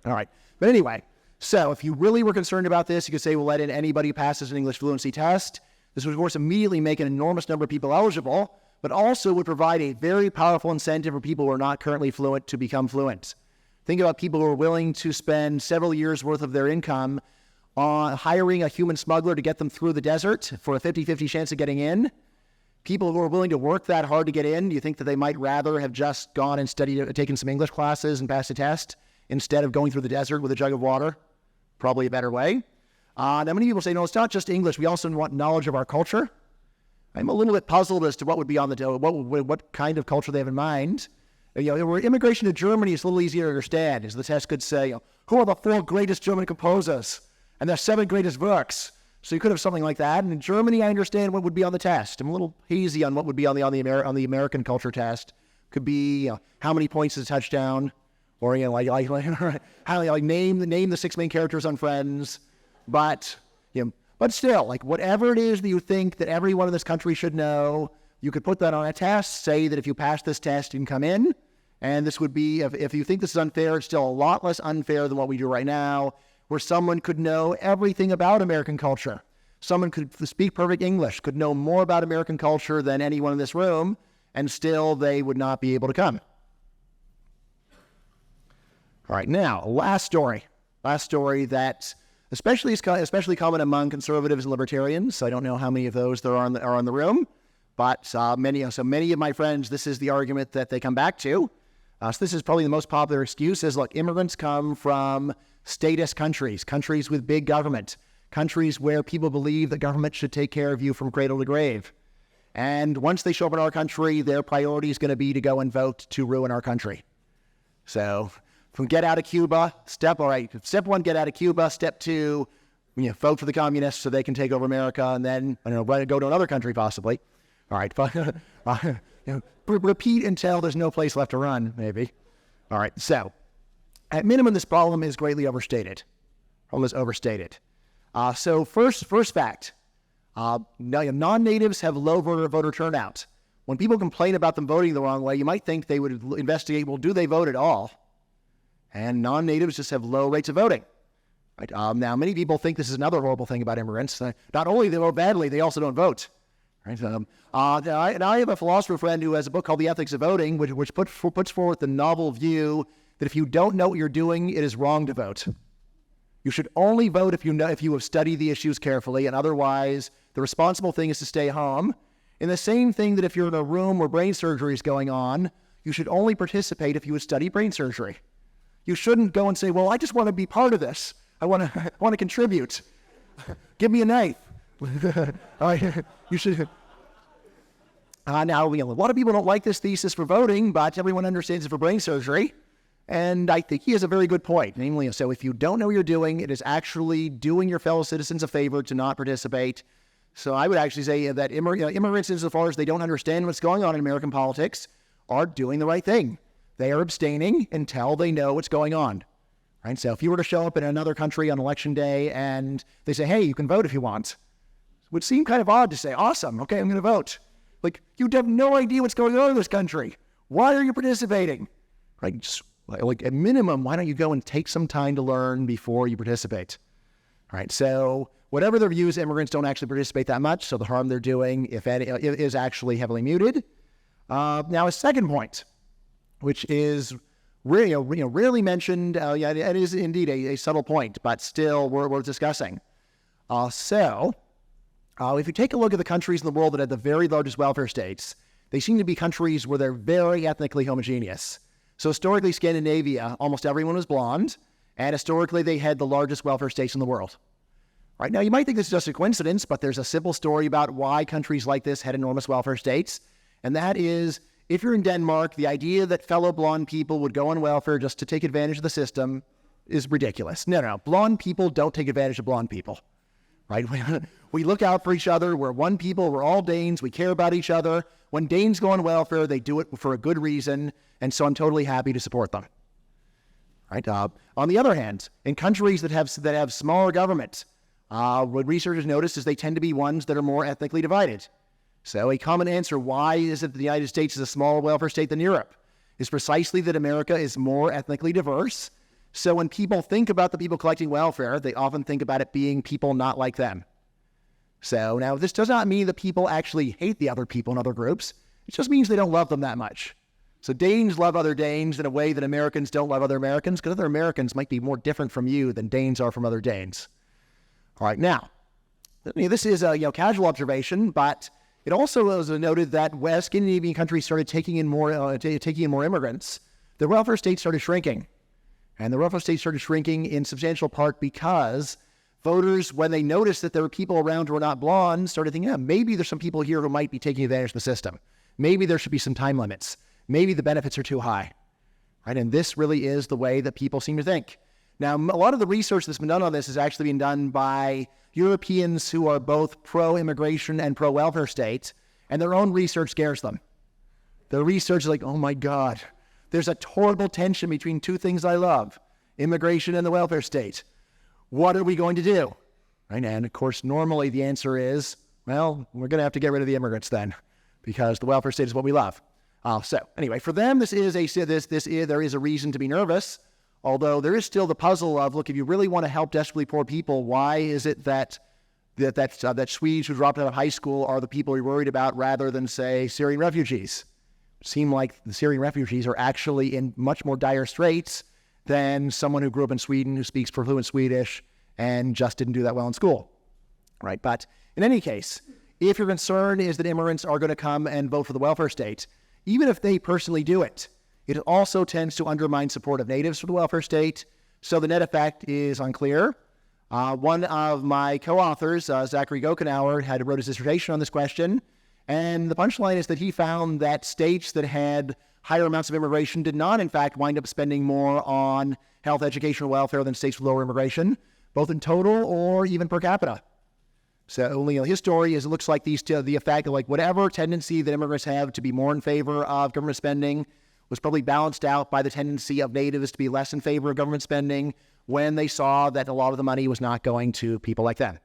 All right, but anyway, so if you really were concerned about this, you could say, well, let in anybody who passes an English fluency test. This would, of course, immediately make an enormous number of people eligible, but also would provide a very powerful incentive for people who are not currently fluent to become fluent. Think about people who are willing to spend several years' worth of their income on hiring a human smuggler to get them through the desert for a 50-50 chance of getting in. People who are willing to work that hard to get in, do you think that they might rather have just gone and taken some English classes and passed a test instead of going through the desert with a jug of water? Probably a better way. Now, many people say, no, it's not just English. We also want knowledge of our culture. I'm a little bit puzzled as to what would be on the what kind of culture they have in mind. Immigration to Germany is a little easier to understand, as the test could say, who are the 4 greatest German composers and their 7 greatest works? So you could have something like that. And in Germany, I understand what would be on the test. I'm a little hazy on what would be on the American culture test. Could be how many points is a touchdown, or name the 6 main characters on Friends. But still, whatever it is that you think that everyone in this country should know, you could put that on a test. Say that if you pass this test, you can come in. And this would be, if you think this is unfair, it's still a lot less unfair than what we do right now, where someone could know everything about American culture. Someone could speak perfect English, could know more about American culture than anyone in this room, and still they would not be able to come. All right, now, last story that especially common among conservatives and libertarians. So I don't know how many of those there are in the room, but many of my friends, this is the argument that they come back to. So this is probably the most popular excuse is, look, immigrants come from statist countries with big government, countries where people believe the government should take care of you from cradle to grave. And once they show up in our country, their priority is going to be to go and vote to ruin our country. So from get out of Cuba, step 1, get out of Cuba. Step 2, vote for the communists so they can take over America, and then, go to another country possibly. All right, repeat until there's no place left to run, maybe. All right, so at minimum, this problem is greatly overstated. So first fact, non-natives have low voter turnout. When people complain about them voting the wrong way, you might think they would investigate, well, do they vote at all? And non-natives just have low rates of voting. Right? Now, many people think this is another horrible thing about immigrants. Not only they vote badly, they also don't vote. Right? I have a philosopher friend who has a book called The Ethics of Voting, which puts forward the novel view that if you don't know what you're doing, it is wrong to vote. You should only vote if you have studied the issues carefully, and otherwise, the responsible thing is to stay home. And the same thing that if you're in a room where brain surgery is going on, you should only participate if you would study brain surgery. You shouldn't go and say, well, I just want to be part of this. I want to contribute. Give me a knife. You should. Now, a lot of people don't like this thesis for voting, but everyone understands it for brain surgery. And I think he has a very good point. Namely, so if you don't know what you're doing, it is actually doing your fellow citizens a favor to not participate. So I would actually say that immigrants, insofar as they don't understand what's going on in American politics, are doing the right thing. They are abstaining until they know what's going on. Right? So if you were to show up in another country on election day and they say, hey, you can vote if you want, it would seem kind of odd to say, awesome, okay, I'm going to vote. Like, you have no idea what's going on in this country. Why are you participating? Right? Just, like, at minimum, why don't you go and take some time to learn before you participate? All right, so whatever their views, immigrants don't actually participate that much, so the harm they're doing, if any, is actually heavily muted. Now, a second point, which is rarely mentioned, it is indeed a subtle point, but still worth discussing. If you take a look at the countries in the world that have the very largest welfare states, they seem to be countries where they're very ethnically homogeneous. So historically, Scandinavia, almost everyone was blonde, and historically they had the largest welfare states in the world. Right now, you might think this is just a coincidence, but there's a simple story about why countries like this had enormous welfare states, and that is, if you're in Denmark, the idea that fellow blonde people would go on welfare just to take advantage of the system is ridiculous. No, blonde people don't take advantage of blonde people. Right? We look out for each other. We're one people. We're all Danes. We care about each other. When Danes go on welfare, they do it for a good reason, and so I'm totally happy to support them. Right? On the other hand, in countries that have smaller governments, what researchers notice is they tend to be ones that are more ethnically divided. So a common answer, why is it that the United States is a smaller welfare state than Europe, is precisely that America is more ethnically diverse. So when people think about the people collecting welfare, they often think about it being people not like them. So now this does not mean that people actually hate the other people in other groups. It just means they don't love them that much. So Danes love other Danes in a way that Americans don't love other Americans, because other Americans might be more different from you than Danes are from other Danes. All right, now, this is a casual observation, but it also was noted that West Scandinavian countries started taking in more immigrants. The welfare states started shrinking. And the welfare states started shrinking in substantial part because voters, when they noticed that there were people around who were not blonde, started thinking, maybe there's some people here who might be taking advantage of the system. Maybe there should be some time limits. Maybe the benefits are too high. Right? And this really is the way that people seem to think. Now, a lot of the research that's been done on this is actually being done by Europeans who are both pro-immigration and pro-welfare states, and their own research scares them. The research is like, oh my God, there's a horrible tension between two things I love, immigration and the welfare state. What are we going to do? Right? And of course, normally the answer is, well, we're going to have to get rid of the immigrants then, because the welfare state is what we love. So anyway, for them, there is a reason to be nervous, although there is still the puzzle of, look, if you really want to help desperately poor people, why is it that Swedes who dropped out of high school are the people you're worried about rather than, say, Syrian refugees? Seem like the Syrian refugees are actually in much more dire straits than someone who grew up in Sweden who speaks fluent Swedish and just didn't do that well in school, right? But in any case, if your concern is that immigrants are going to come and vote for the welfare state, even if they personally do it, it also tends to undermine support of natives for the welfare state, so the net effect is unclear. One of my co-authors, Zachary Gokenauer, wrote his dissertation on this question, and the punchline is that he found that states that had higher amounts of immigration did not, in fact, wind up spending more on health, education, and welfare than states with lower immigration, both in total or even per capita. So his story is, it looks like the effect of whatever tendency that immigrants have to be more in favor of government spending was probably balanced out by the tendency of natives to be less in favor of government spending when they saw that a lot of the money was not going to people like them.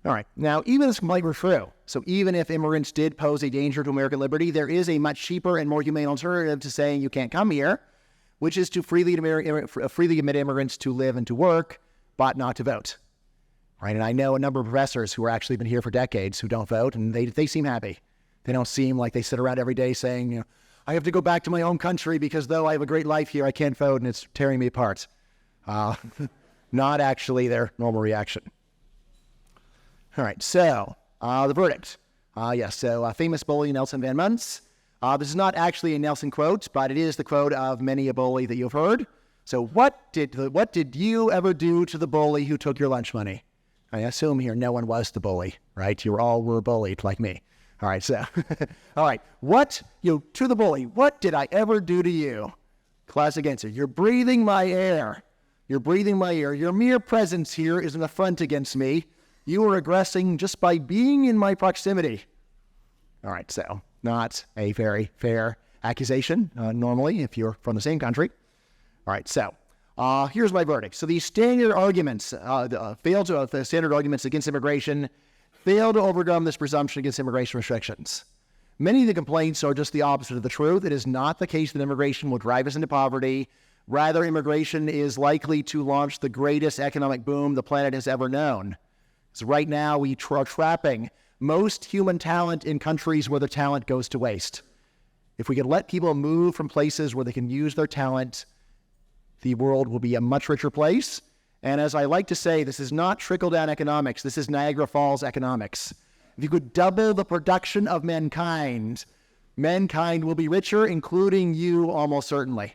All right. Now, even this might be true. So even if immigrants did pose a danger to American liberty, there is a much cheaper and more humane alternative to saying you can't come here, which is to freely admit immigrants to live and to work, but not to vote. Right? And I know a number of professors who are actually been here for decades who don't vote, and they seem happy. They don't seem like they sit around every day saying, I have to go back to my home country because though I have a great life here, I can't vote and it's tearing me apart. Not actually their normal reaction. All right, so the verdict. So famous bully Nelson Van Muntz. This is not actually a Nelson quote, but it is the quote of many a bully that you've heard. So what did you ever do to the bully who took your lunch money? I assume here no one was the bully, right? You all were bullied like me. All right, so, all right, to the bully, what did I ever do to you? Classic answer, you're breathing my air. You're breathing my air. Your mere presence here is an affront against me. You are aggressing just by being in my proximity. All right, so not a very fair accusation, normally, if you're from the same country. All right, so here's my verdict. So these standard arguments, the standard arguments against immigration fail to overcome this presumption against immigration restrictions. Many of the complaints are just the opposite of the truth. It is not the case that immigration will drive us into poverty. Rather, immigration is likely to launch the greatest economic boom the planet has ever known. So right now, we are trapping most human talent in countries where the talent goes to waste. If we could let people move from places where they can use their talent, the world will be a much richer place. And as I like to say, this is not trickle-down economics. This is Niagara Falls economics. If you could double the production of mankind, mankind will be richer, including you almost certainly.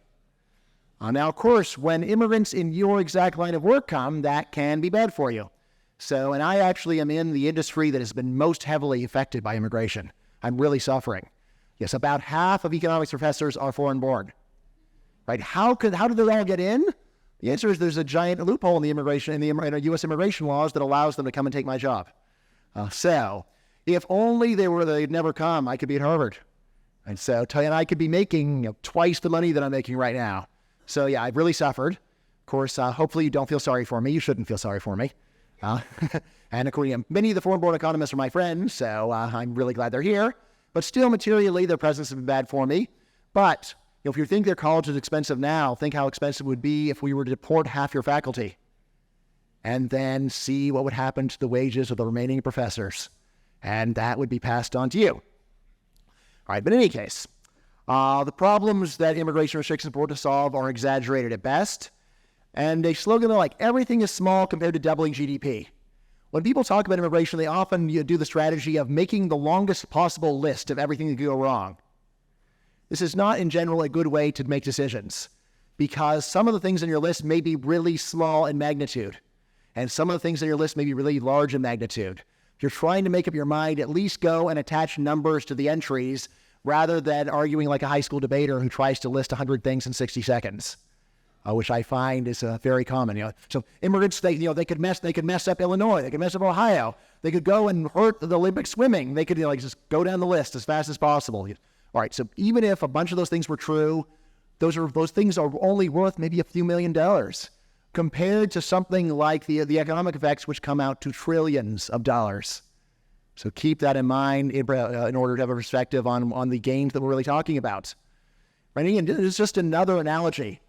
Now, of course, when immigrants in your exact line of work come, that can be bad for you. So, and I actually am in the industry that has been most heavily affected by immigration. I'm really suffering. Yes, about half of economics professors are foreign-born. Right? How did they all get in? The answer is there's a giant loophole in the U.S. immigration laws that allows them to come and take my job. So, if only they'd never come, I could be at Harvard. And so, and I could be making twice the money that I'm making right now. So yeah, I've really suffered. Of course, hopefully you don't feel sorry for me. You shouldn't feel sorry for me. And according to many of the foreign-born economists are my friends, so I'm really glad they're here. But still, materially, their presence has been bad for me. But if you think their college is expensive now, think how expensive it would be if we were to deport half your faculty. And then see what would happen to the wages of the remaining professors. And that would be passed on to you. All right, but in any case, the problems that immigration restrictions purport to solve are exaggerated at best. And a slogan like, everything is small compared to doubling GDP. When people talk about immigration, they often do the strategy of making the longest possible list of everything that could go wrong. This is not, in general, a good way to make decisions, because some of the things on your list may be really small in magnitude, and some of the things on your list may be really large in magnitude. If you're trying to make up your mind, at least go and attach numbers to the entries, rather than arguing like a high school debater who tries to list 100 things in 60 seconds, which I find is very common. So immigrants, they could mess up Illinois, they could mess up Ohio, they could go and hurt the Olympic swimming, they could just go down the list as fast as possible. All right, so even if a bunch of those things were true, those things are only worth maybe a few $1 million compared to something like the economic effects, which come out to trillions of dollars. So keep that in mind in order to have a perspective on the gains that we're really talking about. Right? Again, this is just another analogy.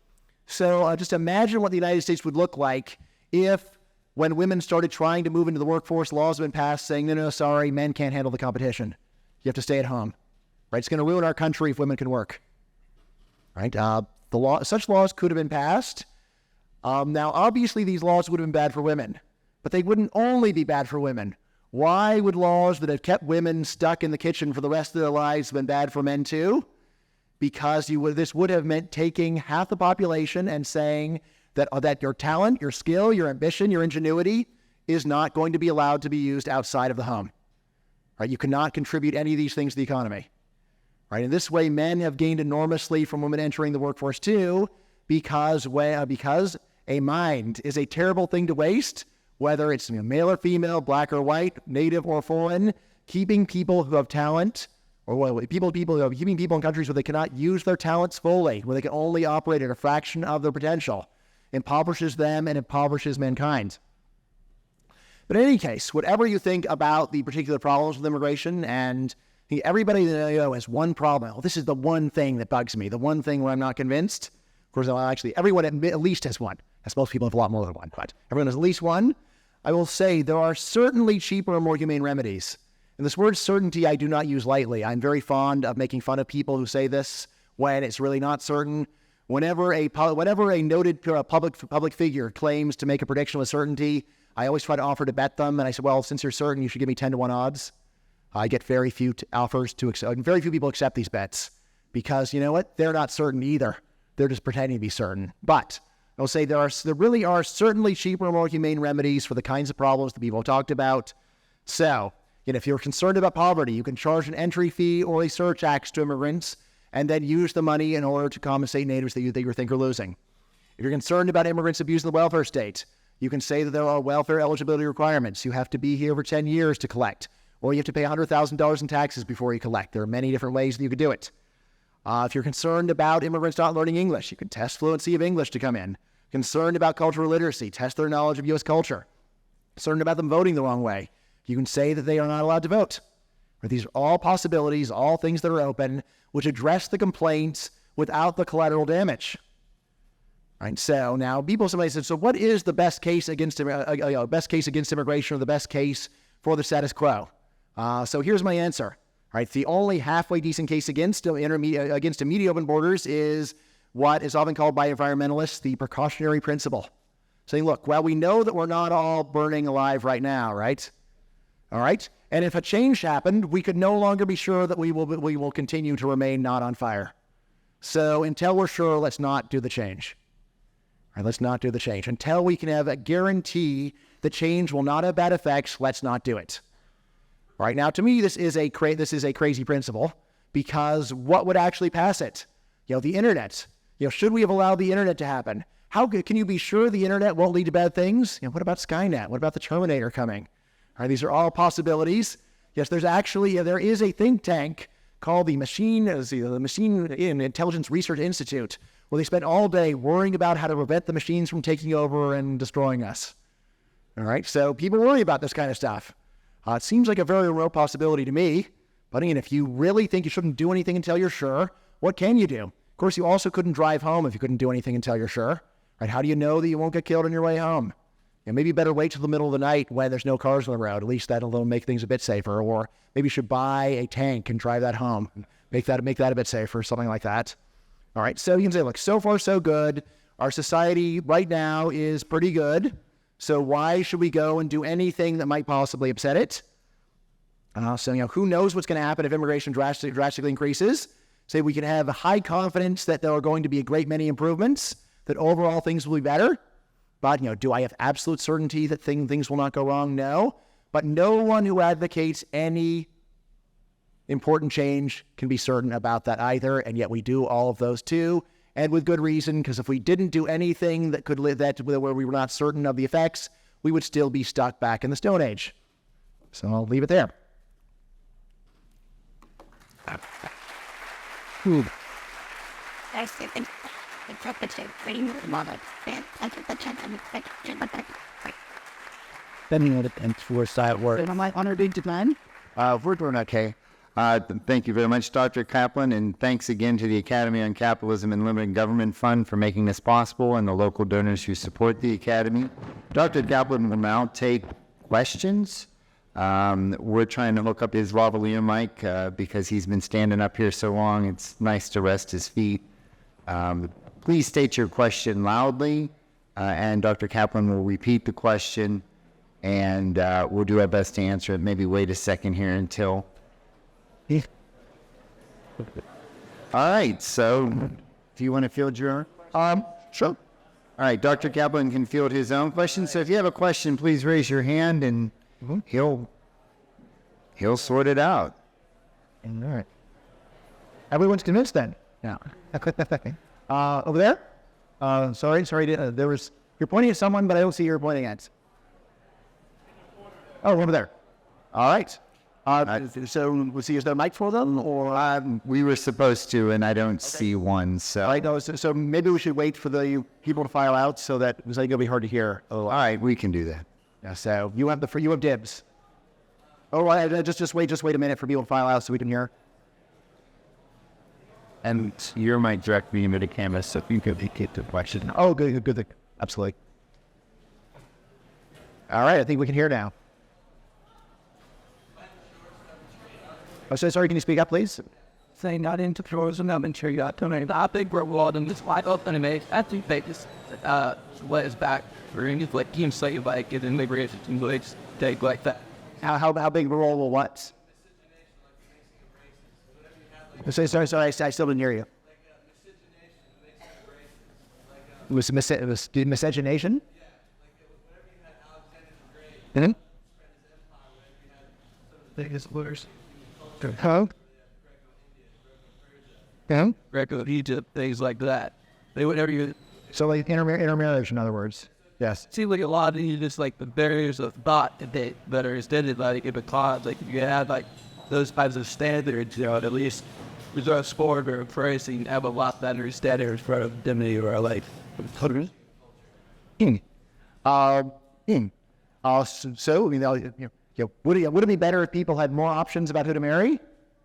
So just imagine what the United States would look like if, when women started trying to move into the workforce, laws have been passed saying, no, sorry, men can't handle the competition. You have to stay at home. Right? It's going to ruin our country if women can work. Right? Such laws could have been passed. Now, obviously, these laws would have been bad for women, but they wouldn't only be bad for women. Why would laws that have kept women stuck in the kitchen for the rest of their lives have been bad for men too? Because this would have meant taking half the population and saying that your talent, your skill, your ambition, your ingenuity is not going to be allowed to be used outside of the home. Right? You cannot contribute any of these things to the economy. Right? In this way, men have gained enormously from women entering the workforce too, because a mind is a terrible thing to waste, whether it's male or female, black or white, native or foreign. Keeping people who have talent, keeping people in countries where they cannot use their talents fully, where they can only operate at a fraction of their potential, impoverishes them and impoverishes mankind. But in any case, whatever you think about the particular problems with immigration, and everybody that I know has one problem. Well, this is the one thing that bugs me, the one thing where I'm not convinced. Of course, actually, everyone at least has one. As most people have a lot more than one, but everyone has at least one. I will say there are certainly cheaper and more humane remedies. And this word certainty I do not use lightly. I'm very fond of making fun of people who say this when it's really not certain. Whenever a noted public figure claims to make a prediction with certainty, I always try to offer to bet them. And I say, well, since you're certain, you should give me 10 to 1 odds. I get very few offers to accept, and very few people accept these bets because, you know what? They're not certain either. They're just pretending to be certain. But I'll say there really are certainly cheaper and more humane remedies for the kinds of problems that people have talked about. So If you're concerned about poverty, you can charge an entry fee or a surtax to immigrants and then use the money in order to compensate natives that you think are losing. If you're concerned about immigrants abusing the welfare state, you can say that there are welfare eligibility requirements. You have to be here for 10 years to collect, or you have to pay $100,000 in taxes before you collect. There are many different ways that you could do it. If you're concerned about immigrants not learning English, you can test fluency of English to come in. Concerned about cultural literacy, test their knowledge of U.S. culture. Concerned about them voting the wrong way, you can say that they are not allowed to vote. These are all possibilities, all things that are open, which address the complaints without the collateral damage. Right? So now somebody said, so what is the best case against immigration, or the best case for the status quo? So here's my answer. Right? The only halfway decent case against immediate open borders is what is often called by environmentalists the precautionary principle. Saying, look, well, we know that we're not all burning alive right now, right? All right? And if a change happened, we could no longer be sure that we will continue to remain not on fire. So until we're sure, let's not do the change. All right, let's not do the change. Until we can have a guarantee that change will not have bad effects, let's not do it. All right, now to me, this is a crazy principle, because what would actually pass it? The internet. Should we have allowed the internet to happen? How can you be sure the internet won't lead to bad things? What about Skynet? What about the Terminator coming? All right, these are all possibilities. Yes, there is a think tank called the Machine Intelligence Research Institute, where they spend all day worrying about how to prevent the machines from taking over and destroying us. All right, so people worry about this kind of stuff. It seems like a very real possibility to me. But again, if you really think you shouldn't do anything until you're sure, what can you do? Of course, you also couldn't drive home if you couldn't do anything until you're sure. Right? How do you know that you won't get killed on your way home? Maybe better wait till the middle of the night when there's no cars on the road. At least that'll make things a bit safer. Or maybe you should buy a tank and drive that home. Make that a bit safer, something like that. All right, so you can say, look, so far so good. Our society right now is pretty good. So why should we go and do anything that might possibly upset it? Who knows what's going to happen if immigration drastically increases? Say we can have a high confidence that there are going to be a great many improvements, that overall things will be better. But, do I have absolute certainty that things will not go wrong? No. But no one who advocates any important change can be certain about that either. And yet we do all of those too. And with good reason, because if we didn't do anything that could where we were not certain of the effects, we would still be stuck back in the Stone Age. So I'll leave it there. Am I honored to plan? We're doing okay. Thank you very much, Dr. Caplan, and thanks again to the Academy on Capitalism and Limited Government Fund for making this possible, and the local donors who support the Academy. Dr. Caplan will now take questions. We're trying to hook up his lavalier mic because he's been standing up here so long. It's nice to rest his feet. Please state your question loudly, and Dr. Caplan will repeat the question, and we'll do our best to answer it. Maybe wait a second here until... All right, so do you want to field your own? Sure. All right, Dr. Caplan can field his own question. So if you have a question, please raise your hand, and he'll sort it out. All right. Everyone's convinced then? Yeah. Over there? Sorry. There was. You're pointing at someone, but I don't see you're pointing at. Oh, over there. All right. So, is there a mic for them, or? We were supposed to, and I don't see one. So, all right, no, so maybe we should wait for the people to file out, so that it's going to be hard to hear. All right, we can do that. Yeah. So you have dibs. All right, just wait a minute for people to file out so we can hear. And your mic direct me into the camera, so you can get the question. Oh, good. Absolutely. All right, I think we can hear now. Oh, so sorry, can you speak up, please? Say not into pros and I'm in sure you got to I think we're in this wide open image. I think they just let us back. We're going to let him say like get in liberation to take like that. How big of a role will what? Sorry, I still didn't hear you. It was miscegenation? think it's worse. Huh? Yeah. Greco, Egypt, things like that. They would never. So like intermarriage, in other words. Yes. Seems like a lot of just like the barriers of thought that are extended, like in the cause, like if you had like those types of standards, at least reserve sport or pricing have a lot better standards for indemnity or like. So would it be better if people had more options about who to marry?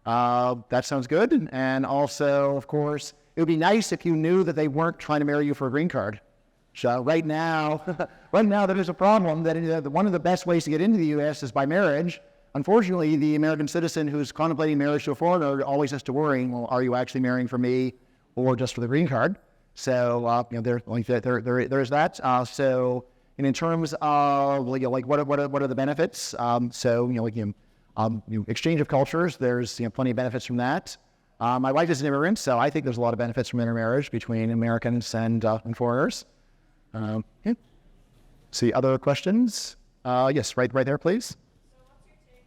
That sounds good. And also, of course, it would be nice if you knew that they weren't trying to marry you for a green card. So right now there is a problem that one of the best ways to get into the U.S. is by marriage. Unfortunately, the American citizen who's contemplating marriage to a foreigner always has to worry, well, are you actually marrying for me or just for the green card? So, there is that. So, and in terms of what are the benefits? Exchange of cultures. There's plenty of benefits from that. My wife is an immigrant, so I think there's a lot of benefits from intermarriage between Americans and foreigners. See other questions? Yes, right there, please.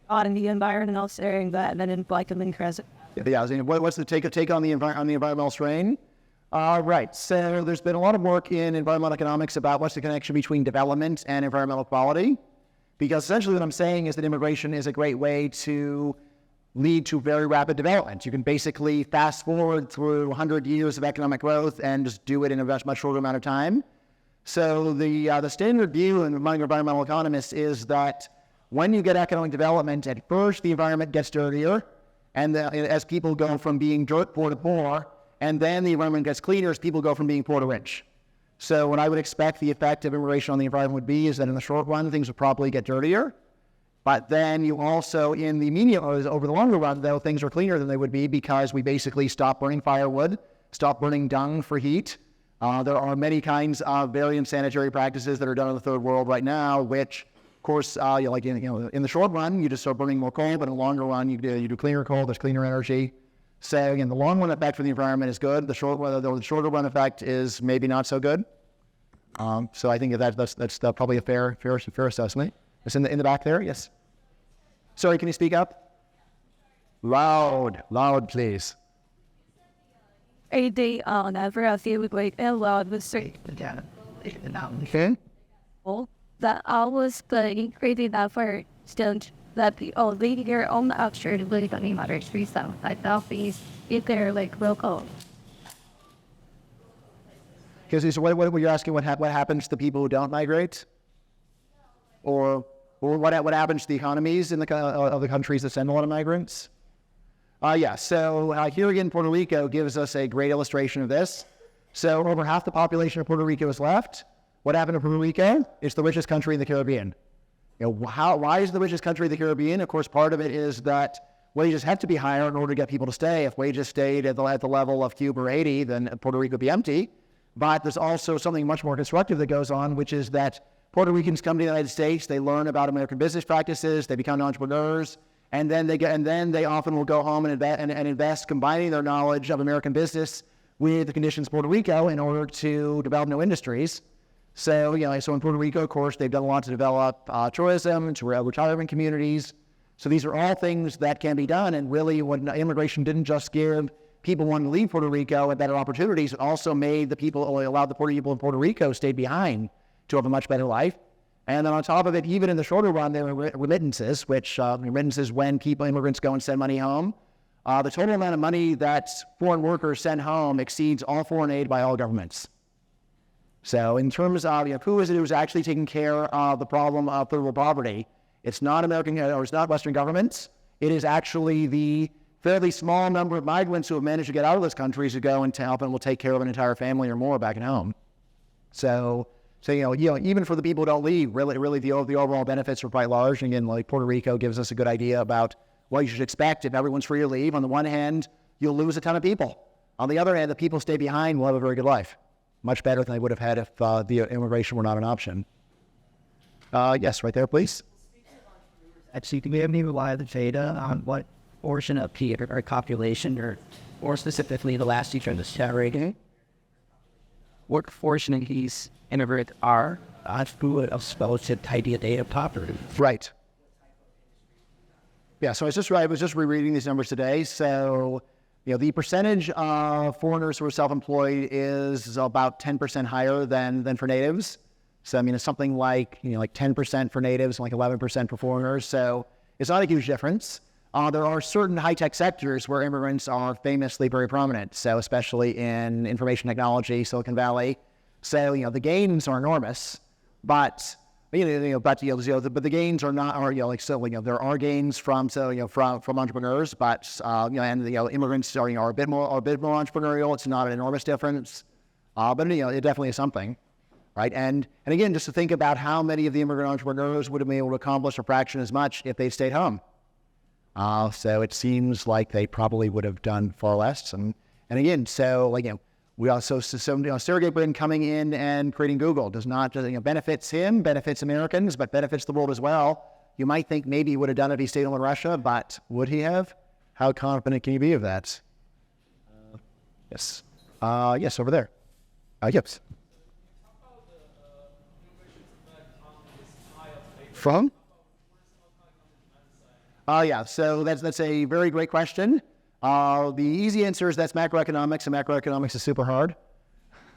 On the environmental strain that then like an increase. Yeah, what's the take on the environmental strain? Right. So there's been a lot of work in environmental economics about what's the connection between development and environmental quality. Because essentially what I'm saying is that immigration is a great way to lead to very rapid development. You can basically fast forward through 100 years of economic growth and just do it in a much shorter amount of time. So the standard view among environmental economists is that when you get economic development, at first the environment gets dirtier, and as people go from being poor to poor, and then the environment gets cleaner as people go from being poor to rich. So what I would expect the effect of immigration on the environment would be is that in the short run, things would probably get dirtier. But then you also, in the immediate, over the longer run, though, things are cleaner than they would be because we basically stop burning firewood, stop burning dung for heat. There are many kinds of very unsanitary practices that are done in the third world right now, which, of course, in the short run, you just start burning more coal, but in the longer run, you do cleaner coal, there's cleaner energy. So again, the long run effect for the environment is good. The shorter run effect is maybe not so good. So I think that's probably a fair assessment. It's in the back there. Yes. Sorry, can you speak up? Loud, please. They never a few like allowed the street. Okay. That I was creating that for still that the they their own upstream really don't matter street stuff like that these if they're like local. Because so what were you asking? What happens to the people who don't migrate, or what happens to the economies in of the countries that send a lot of migrants? So here again, Puerto Rico gives us a great illustration of this. So over half the population of Puerto Rico is left. What happened to Puerto Rico? It's the richest country in the Caribbean. Why is it the richest country in the Caribbean? Of course, part of it is that wages have to be higher in order to get people to stay. If wages stayed at the level of Cuba or Haiti, then Puerto Rico would be empty. But there's also something much more constructive that goes on, which is that Puerto Ricans come to the United States, they learn about American business practices, they become entrepreneurs, and then they often will go home and invest, combining their knowledge of American business with the conditions of Puerto Rico in order to develop new industries. So, so in Puerto Rico, of course, they've done a lot to develop tourism, to retirement communities. So these are all things that can be done. And really, when immigration didn't just give people wanting to leave Puerto Rico better opportunities, it also allowed the people in Puerto Rico stayed behind to have a much better life. And then on top of it, even in the shorter run, there are remittances, which remittances when immigrants go and send money home. The total amount of money that foreign workers send home exceeds all foreign aid by all governments. So in terms of who is it who's actually taking care of the problem of third world poverty, it's not American or it's not Western governments. It is actually the fairly small number of migrants who have managed to get out of those countries who go and help and will take care of an entire family or more back at home. So even for the people who don't leave, really the overall benefits are quite large. And again, like Puerto Rico gives us a good idea about what you should expect if everyone's free to leave. On the one hand, you'll lose a ton of people. On the other hand, the people stay behind will have a very good life. Much better than they would have had if the immigration were not an option. Yes, right there, please. Actually, do we have any reliable data on what portion of our population, or specifically the last year of the salary, what portion of these immigrants are exposed to tidal data poverty? Right. Yeah, so I was just rereading these numbers today. So, the percentage of foreigners who are self-employed is about 10% higher than for natives. So, it's something like 10% for natives and like 11% for foreigners. So it's not a huge difference. There are certain high-tech sectors where immigrants are famously very prominent. So especially in information technology, Silicon Valley. So, the gains are enormous, but the gains are not, there are gains from entrepreneurs, but immigrants are a bit more entrepreneurial. It's not an enormous difference, but it definitely is something, right? And again, just to think about how many of the immigrant entrepreneurs would have been able to accomplish a fraction as much if they stayed home. So it seems like they probably would have done far less. And again, we also, Sergey Brin coming in and creating Google does not just, benefits him, benefits Americans, but benefits the world as well. You might think maybe he would have done it if he stayed home in Russia, but would he have? How confident can you be of that? Yes. Yes, over there. Yes. From? Yeah, so that's a very great question. The easy answer is that's macroeconomics, and macroeconomics is super hard.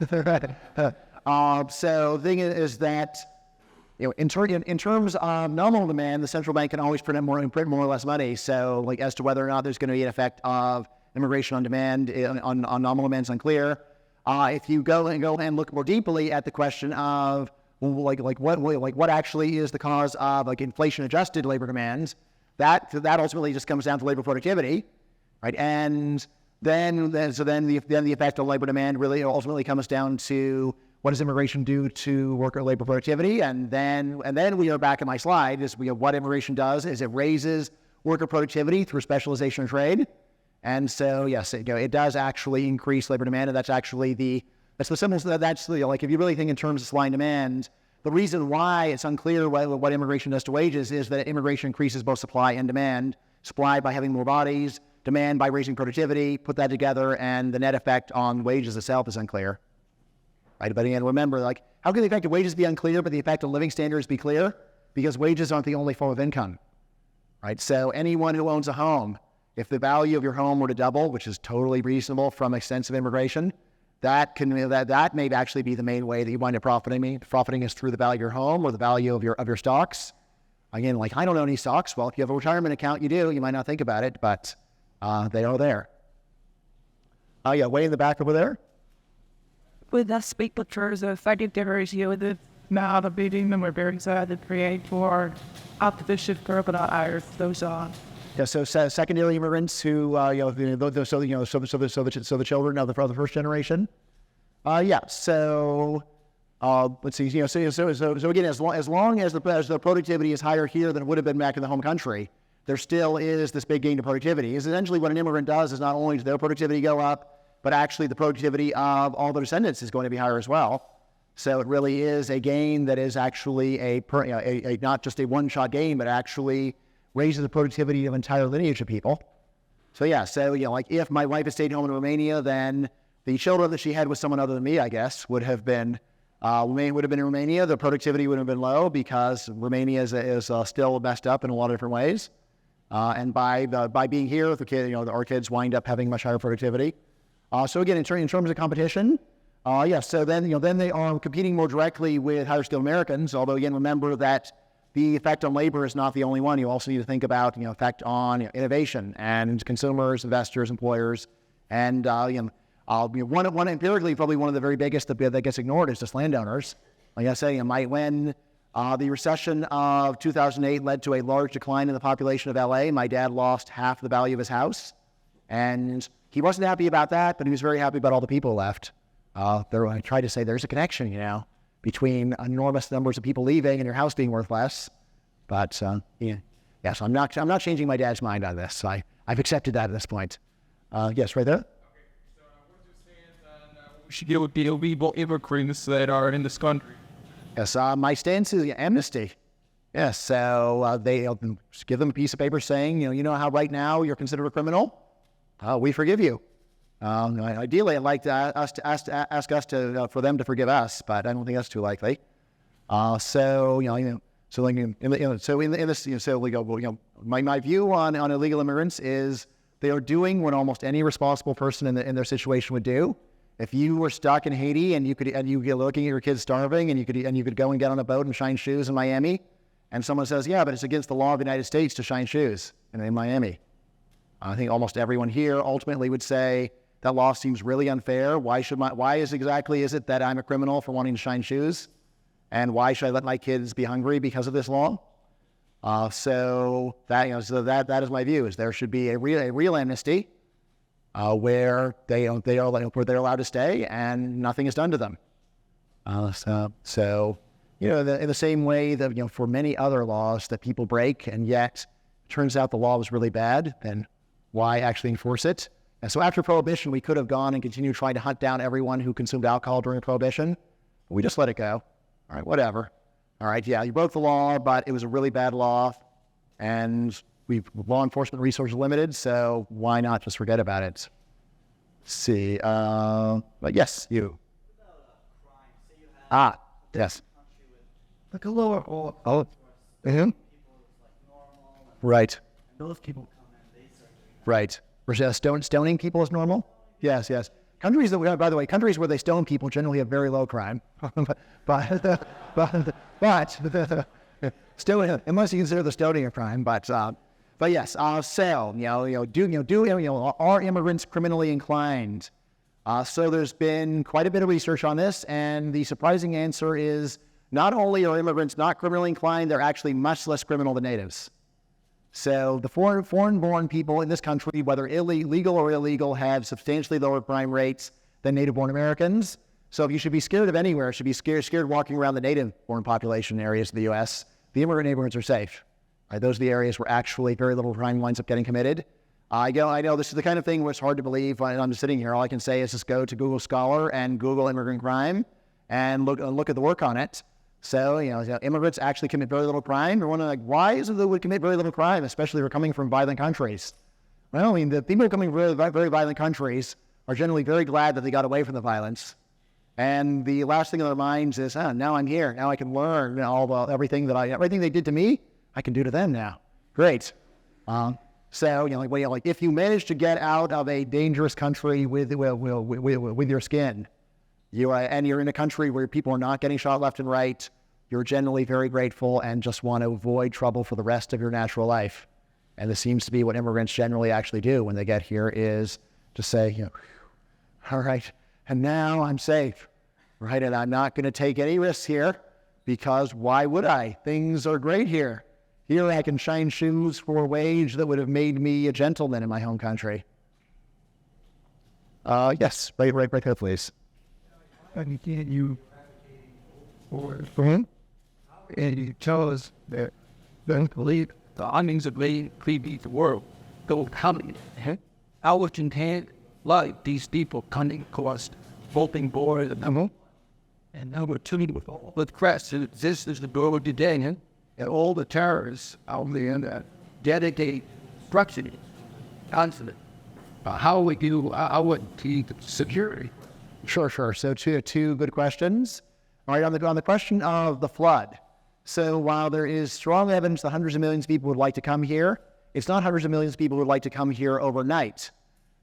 So the thing is that, in terms of nominal demand, the central bank can always print more or less money. So, as to whether or not there's going to be an effect of immigration on demand on nominal demand is unclear. If you go and look more deeply at the question of what actually is the cause of inflation-adjusted labor demands, that ultimately just comes down to labor productivity. Right, and then the effect on labor demand really ultimately comes down to what does immigration do to worker labor productivity, and then we go back in my slide is what immigration does is it raises worker productivity through specialization and trade, and so yes, it does actually increase labor demand, and that's the simple if you really think in terms of supply and demand, the reason why it's unclear what immigration does to wages is that immigration increases both supply and demand. Supply by having more bodies. Demand by raising productivity, put that together, and the net effect on wages itself is unclear. Right? But again, remember, how can the effect of wages be unclear, but the effect of living standards be clear? Because wages aren't the only form of income. Right? So anyone who owns a home, if the value of your home were to double, which is totally reasonable from extensive immigration, that may actually be the main way that you wind up profiting. Profiting is through the value of your home or the value of your stocks. Again, I don't own any stocks. Well, if you have a retirement account, you do. You might not think about it, but they are there. Way in the back over there. With us speak the terms of effective diversity with the now the meeting and we're very excited to create for opposition group and others those on. Yeah, so secondary immigrants who the children of the first generation. So let's see. So again, as long as the productivity is higher here than it would have been back in the home country, there still is this big gain to productivity. Is essentially what an immigrant does is not only does their productivity go up, but actually the productivity of all the descendants is going to be higher as well. So it really is a gain that is actually a not just a one-shot gain, but actually raises the productivity of an entire lineage of people. So if my wife had stayed home in Romania, then the children that she had with someone other than me, I guess, would have been in Romania. The productivity would have been low because Romania is still messed up in a lot of different ways. And by being here, our kids wind up having much higher productivity. So again, in terms of competition, so then they are competing more directly with higher skilled Americans. Although again, remember that the effect on labor is not the only one. You also need to think about effect on innovation and consumers, investors, employers, and one empirically probably one of the very biggest that gets ignored is just landowners. Like I say, when the recession of 2008 led to a large decline in the population of LA. My dad lost half the value of his house, and he wasn't happy about that, but he was very happy about all the people left. I tried to say there's a connection, between enormous numbers of people leaving and your house being worth less. But so I'm not changing my dad's mind on this. I've accepted that at this point. Yes, right there. Okay, so what's your stance on what we should do with the illegal immigrants that are in this country? Yes, my stance is amnesty. Yes, so they give them a piece of paper saying, you know how right now you're considered a criminal? We forgive you. Ideally, I'd like to ask us for them to forgive us, but I don't think that's too likely. So So like so we go, well, my view on illegal immigrants is they are doing what almost any responsible person in their situation would do. If you were stuck in Haiti and you get looking at your kids starving and you could go and get on a boat and shine shoes in Miami, and someone says, yeah, but it's against the law of the United States to shine shoes in Miami. I think almost everyone here ultimately would say that law seems really unfair. Why is it that I'm a criminal for wanting to shine shoes? And why should I let my kids be hungry because of this law? So that is my view. Is there should be a real amnesty where they're allowed to stay and nothing is done to them. So in the same way that for many other laws that people break and yet it turns out the law was really bad, then why actually enforce it? And so after Prohibition, we could have gone and continued trying to hunt down everyone who consumed alcohol during Prohibition. But we just let it go. All right, whatever. All right, yeah, you broke the law, but it was a really bad law, and law enforcement resources limited, so why not just forget about it? Let's see, but yes, you. Yes. Like a lower or Right. those people come in, they start Right. Stoning people is normal? Yes. Countries countries where they stone people generally have very low crime. but still, unless you consider the stoning a crime, but yes, are immigrants criminally inclined? So there's been quite a bit of research on this, and the surprising answer is not only are immigrants not criminally inclined, they're actually much less criminal than natives. So the foreign-born people in this country, whether legal or illegal, have substantially lower crime rates than native-born Americans. So if you should be scared of anywhere, you should be scared walking around the native-born population areas of the U.S. The immigrant neighborhoods are safe. Right, those are the areas where actually very little crime winds up getting committed. I know this is the kind of thing where it's hard to believe. I'm just sitting here. All I can say is just go to Google Scholar and Google immigrant crime and look at the work on it. So, immigrants actually commit very little crime. You're wondering, why is it that they would commit very little crime, especially if they're coming from violent countries? Well, the people coming from very violent countries are generally very glad that they got away from the violence. And the last thing on their minds is, now I'm here. Now I can learn everything they did to me, I can do to them now. Great. So, if you manage to get out of a dangerous country with your skin, and you're in a country where people are not getting shot left and right, you're generally very grateful and just want to avoid trouble for the rest of your natural life. And this seems to be what immigrants generally actually do when they get here, is to say, all right, and now I'm safe, right? And I'm not going to take any risks here, because why would I? Things are great here. Here I can shine shoes for a wage that would have made me a gentleman in my home country. Yes, right there, please. And you and you chose that don't believe the earnings of the world go coming. I would intend like these people coming across voting board and number two with crest. This is the goal of the day, and all the terrorists out there that dedicate structure, confident. How would you? I would keep security. Sure. So two good questions. All right, on the question of the flood. So while there is strong evidence that hundreds of millions of people would like to come here, it's not hundreds of millions of people who would like to come here overnight.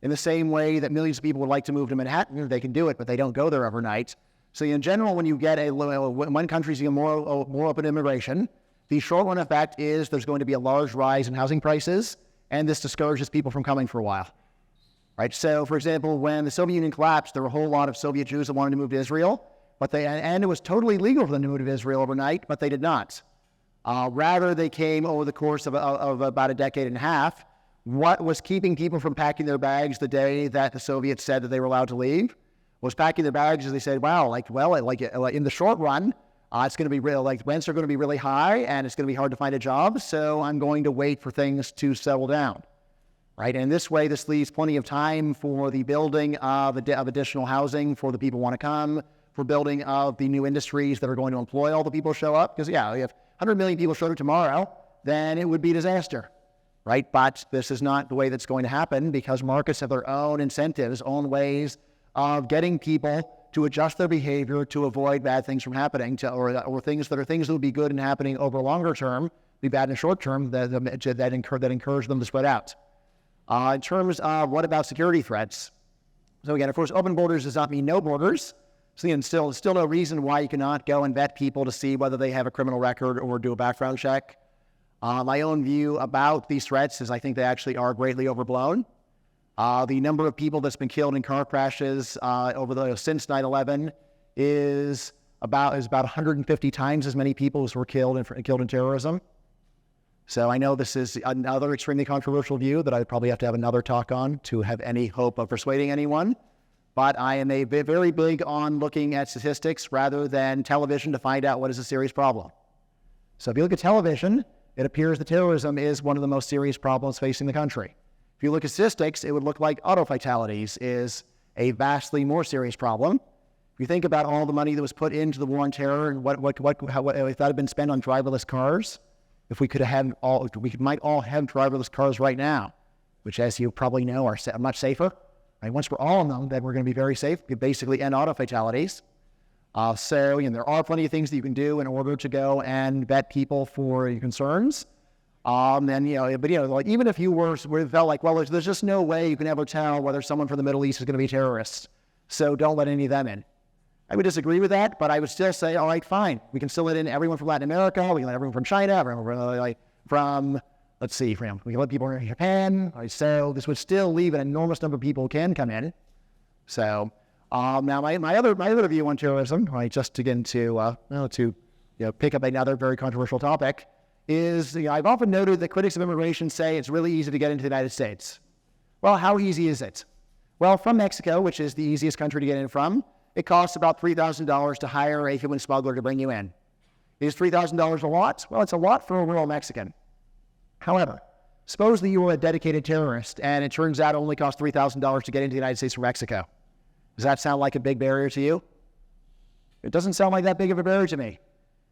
In the same way that millions of people would like to move to Manhattan, they can do it, but they don't go there overnight. So in general, when you get one country's getting more open immigration, the short-run effect is there's going to be a large rise in housing prices, and this discourages people from coming for a while. Right. So, for example, when the Soviet Union collapsed, there were a whole lot of Soviet Jews that wanted to move to Israel, and it was totally legal for them to move to Israel overnight, but they did not. Rather, they came over the course of about a decade and a half. What was keeping people from packing their bags the day that the Soviets said that they were allowed to leave was packing their bags as they said, in the short run, it's going to be real, rents are going to be really high, and it's going to be hard to find a job, so I'm going to wait for things to settle down. Right, and in this way, this leaves plenty of time for the building of additional housing for the people who want to come, for building of the new industries that are going to employ all the people who show up. Because, if 100 million people showed up tomorrow, then it would be a disaster, right? But this is not the way that's going to happen, because markets have their own incentives, own ways of getting people to adjust their behavior to avoid bad things from happening, or things that would be good and happening over a longer term, be bad in the short term, that encourage them to spread out. In terms of what about security threats? So again, of course, open borders does not mean no borders. So again, still no reason why you cannot go and vet people to see whether they have a criminal record or do a background check. My own view about these threats is I think they actually are greatly overblown. The number of people that's been killed in car crashes since 9/11 is about 150 times as many people as were killed in terrorism. So I know this is another extremely controversial view that I'd probably have to have another talk on to have any hope of persuading anyone. But I am very big on looking at statistics rather than television to find out what is a serious problem. So if you look at television, it appears that terrorism is one of the most serious problems facing the country. If you look at statistics, it would look like auto fatalities is a vastly more serious problem. If you think about all the money that was put into the war on terror and what if that had been spent on driverless cars, if we might all have driverless cars right now, which, as you probably know, are much safer. Right? Once we're all on them, then we're going to be very safe. We basically end auto fatalities. So there are plenty of things that you can do in order to go and vet people for your concerns. Like even if you felt like, well, there's just no way you can ever tell whether someone from the Middle East is going to be terrorists, so don't let any of them in. I would disagree with that, but I would still say, all right, fine. We can still let in everyone from Latin America. We can let everyone from China, everyone we can let people in Japan. So this would still leave an enormous number of people who can come in. So now my other view on terrorism, right, just again to pick up another very controversial topic, is I've often noted that critics of immigration say it's really easy to get into the United States. Well, how easy is it? Well, from Mexico, which is the easiest country to get in from, it costs about $3,000 to hire a human smuggler to bring you in. Is $3,000 a lot? Well, it's a lot for a rural Mexican. However, suppose that you were a dedicated terrorist and it turns out it only costs $3,000 to get into the United States from Mexico. Does that sound like a big barrier to you? It doesn't sound like that big of a barrier to me.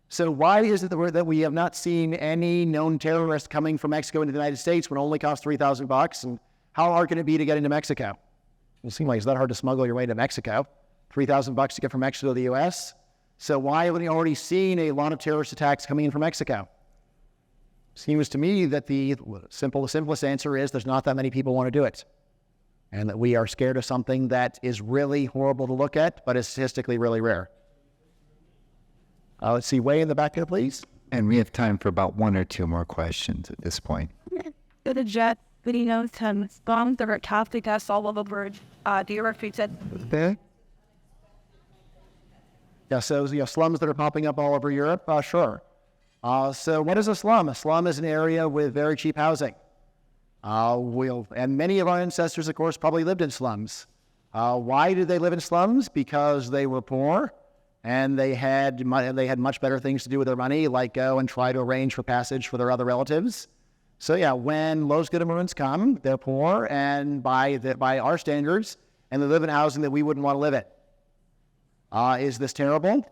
So why is it that we have not seen any known terrorists coming from Mexico into the United States when it only costs $3,000? And how hard can it be to get into Mexico? It seems like it's not hard to smuggle your way to Mexico. $3,000 to get from Mexico to the U.S. So why haven't we already seen a lot of terrorist attacks coming in from Mexico? Seems to me that the simplest answer is there's not that many people want to do it. And that we are scared of something that is really horrible to look at, but is statistically really rare. Let's see, way in the back here, please. And we have time for about one or two more questions at this point. The jet videos have bombs that are toxic gas all over the Europe. Okay. Yeah, so slums that are popping up all over Europe, sure. So what is a slum? A slum is an area with very cheap housing. And many of our ancestors, of course, probably lived in slums. Why did they live in slums? Because they were poor, and they had much better things to do with their money, like go and try to arrange for passage for their other relatives. So yeah, when low-skilled immigrants come, they're poor, and by our standards, and they live in housing that we wouldn't want to live in. Is this terrible?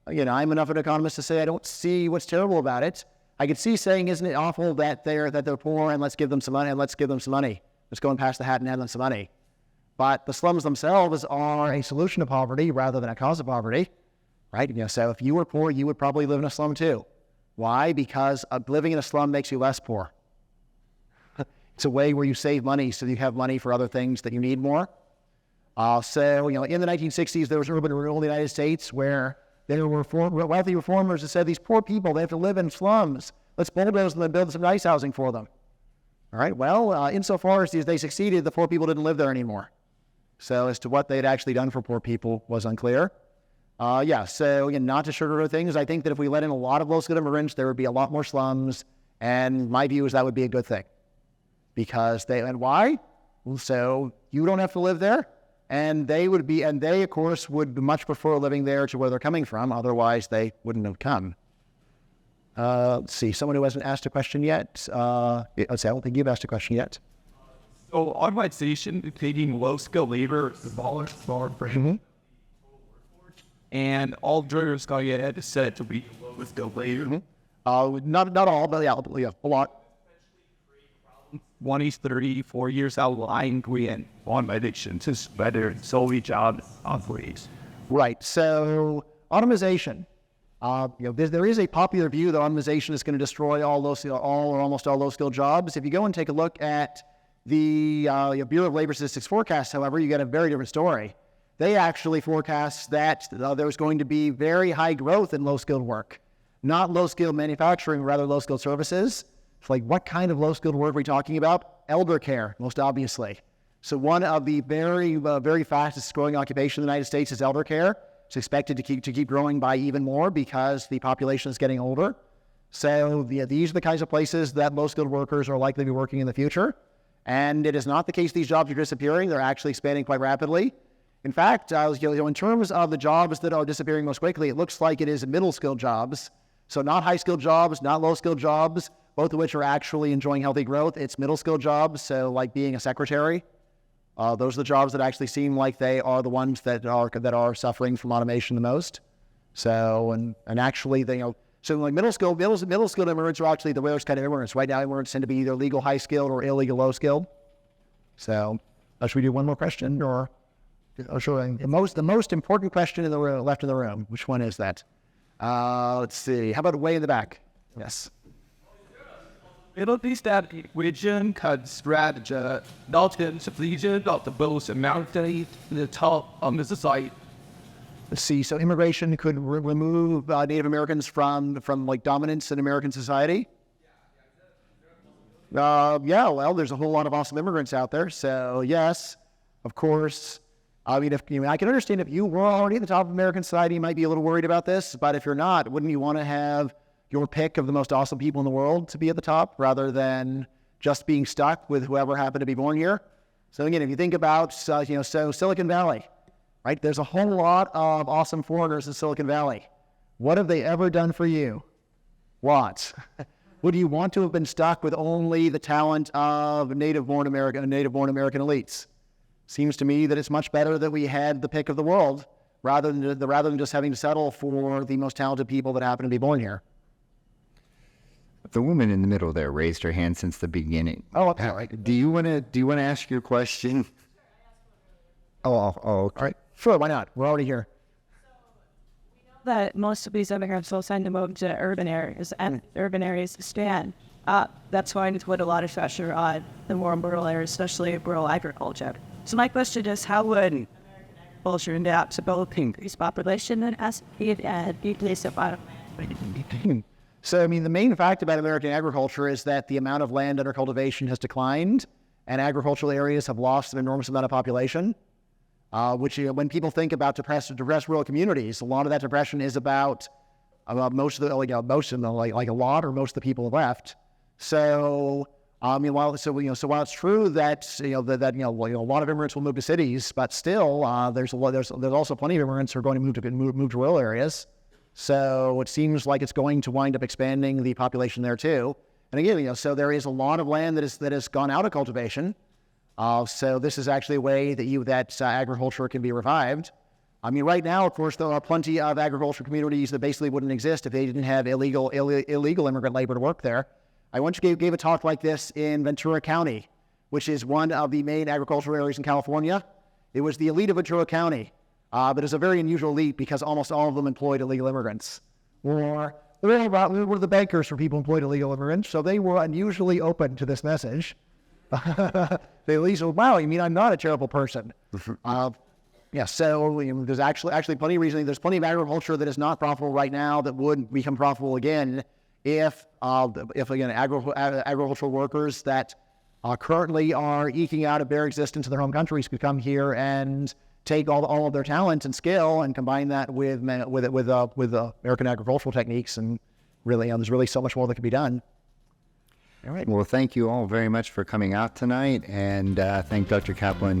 I'm enough of an economist to say I don't see what's terrible about it. I could see saying, isn't it awful that they're poor and let's give them some money Let's go and pass the hat and hand them some money. But the slums themselves are a solution to poverty rather than a cause of poverty, right? So if you were poor, you would probably live in a slum too. Why? Because living in a slum makes you less poor. It's a way where you save money so you have money for other things that you need more. So in the 1960s, there was urban renewal in the United States where there were wealthy reformers that said, these poor people, they have to live in slums. Let's bulldoze them and build some nice housing for them. All right, well, insofar as they succeeded, the poor people didn't live there anymore. So as to what they had actually done for poor people was unclear. So again, not to sugarcoat things, I think that if we let in a lot of low-skilled immigrants, there would be a lot more slums, and my view is that would be a good thing. And why? So you don't have to live there. And they, of course, would much prefer living there to where they're coming from. Otherwise, they wouldn't have come. Let's see. Someone who hasn't asked a question yet. I don't think you've asked a question yet. So, automation taking low-skilled labor is smaller for and all drivers going ahead to set it to be low-skilled labor. Not all, but yeah, a lot. 20, 30, 4 years out of line, we had on my addiction to better solely job operates. Right. So automation. There is a popular view that automation is going to destroy all or almost all low-skilled jobs. If you go and take a look at the Bureau of Labor Statistics forecast, however, you get a very different story. They actually forecast that there's going to be very high growth in low-skilled work, not low-skilled manufacturing, rather low-skilled services. It's like, what kind of low-skilled work are we talking about? Elder care, most obviously. So one of the very fastest growing occupation in the United States is elder care. It's expected to keep growing by even more because the population is getting older. So these are the kinds of places that low-skilled workers are likely to be working in the future. And it is not the case these jobs are disappearing. They're actually expanding quite rapidly. In fact, in terms of the jobs that are disappearing most quickly, it looks like it is middle-skilled jobs. So not high-skilled jobs, not low-skilled jobs, both of which are actually enjoying healthy growth. It's middle-skilled jobs, so like being a secretary. Those are the jobs that actually seem like they are the ones that are suffering from automation the most. So and actually so like middle skilled immigrants are actually the rarest kind of immigrants. Right now, immigrants tend to be either legal high skilled or illegal low skilled. So should we do one more question or the most important question in the room, left in the room? Which one is that? Let's see. How about way in the back? Yes. It'll be that region called strategy, not in region, not the most amount the top of the society. Let's see. So immigration could remove Native Americans from like dominance in American society. Yeah. Well, there's a whole lot of awesome immigrants out there. So yes, of course. I mean, I can understand if you were already at the top of American society, you might be a little worried about this. But if you're not, wouldn't you want to have your pick of the most awesome people in the world to be at the top rather than just being stuck with whoever happened to be born here? So again, if you think about, so Silicon Valley, right? There's a whole lot of awesome foreigners in Silicon Valley. What have they ever done for you? What? Would you want to have been stuck with only the talent of native-born American elites? Seems to me that it's much better that we had the pick of the world rather than just having to settle for the most talented people that happen to be born here. The woman in the middle there raised her hand since the beginning. Oh, okay. All right. Do you want to ask your question? Okay. All right. Sure, why not? We're already here. That most of these immigrants will send them over to urban areas and urban areas to stand. That's going to put a lot of pressure on the more rural areas, especially rural agriculture. So my question is, how would American agriculture adapt to both increased population and decrease of farmland? So, I mean, the main fact about American agriculture is that the amount of land under cultivation has declined and agricultural areas have lost an enormous amount of population, which when people think about depressed rural communities, a lot of that depression is about most of the people have left. So, I mean, while it's true that a lot of immigrants will move to cities, but still, there's also plenty of immigrants who are going to move to rural areas. So it seems like it's going to wind up expanding the population there too. And again, so there is a lot of land that has gone out of cultivation. So this is actually a way that agriculture can be revived. I mean, right now, of course, there are plenty of agricultural communities that basically wouldn't exist if they didn't have illegal immigrant labor to work there. I once gave a talk like this in Ventura County, which is one of the main agricultural areas in California. It was the elite of Ventura County. But it's a very unusual elite because almost all of them employed illegal immigrants. Or we were the bankers for people employed illegal immigrants, so they were unusually open to this message. They at least said, wow, you mean I'm not a terrible person? Yeah, so there's actually plenty of reasoning. There's plenty of agriculture that is not profitable right now that would become profitable again if again, agricultural workers that currently are eking out a bare existence in their home countries could come here and take all of their talent and skill and combine that with American agricultural techniques, and really, there's really so much more that can be done. All right. Well, thank you all very much for coming out tonight, and thank Dr. Caplan.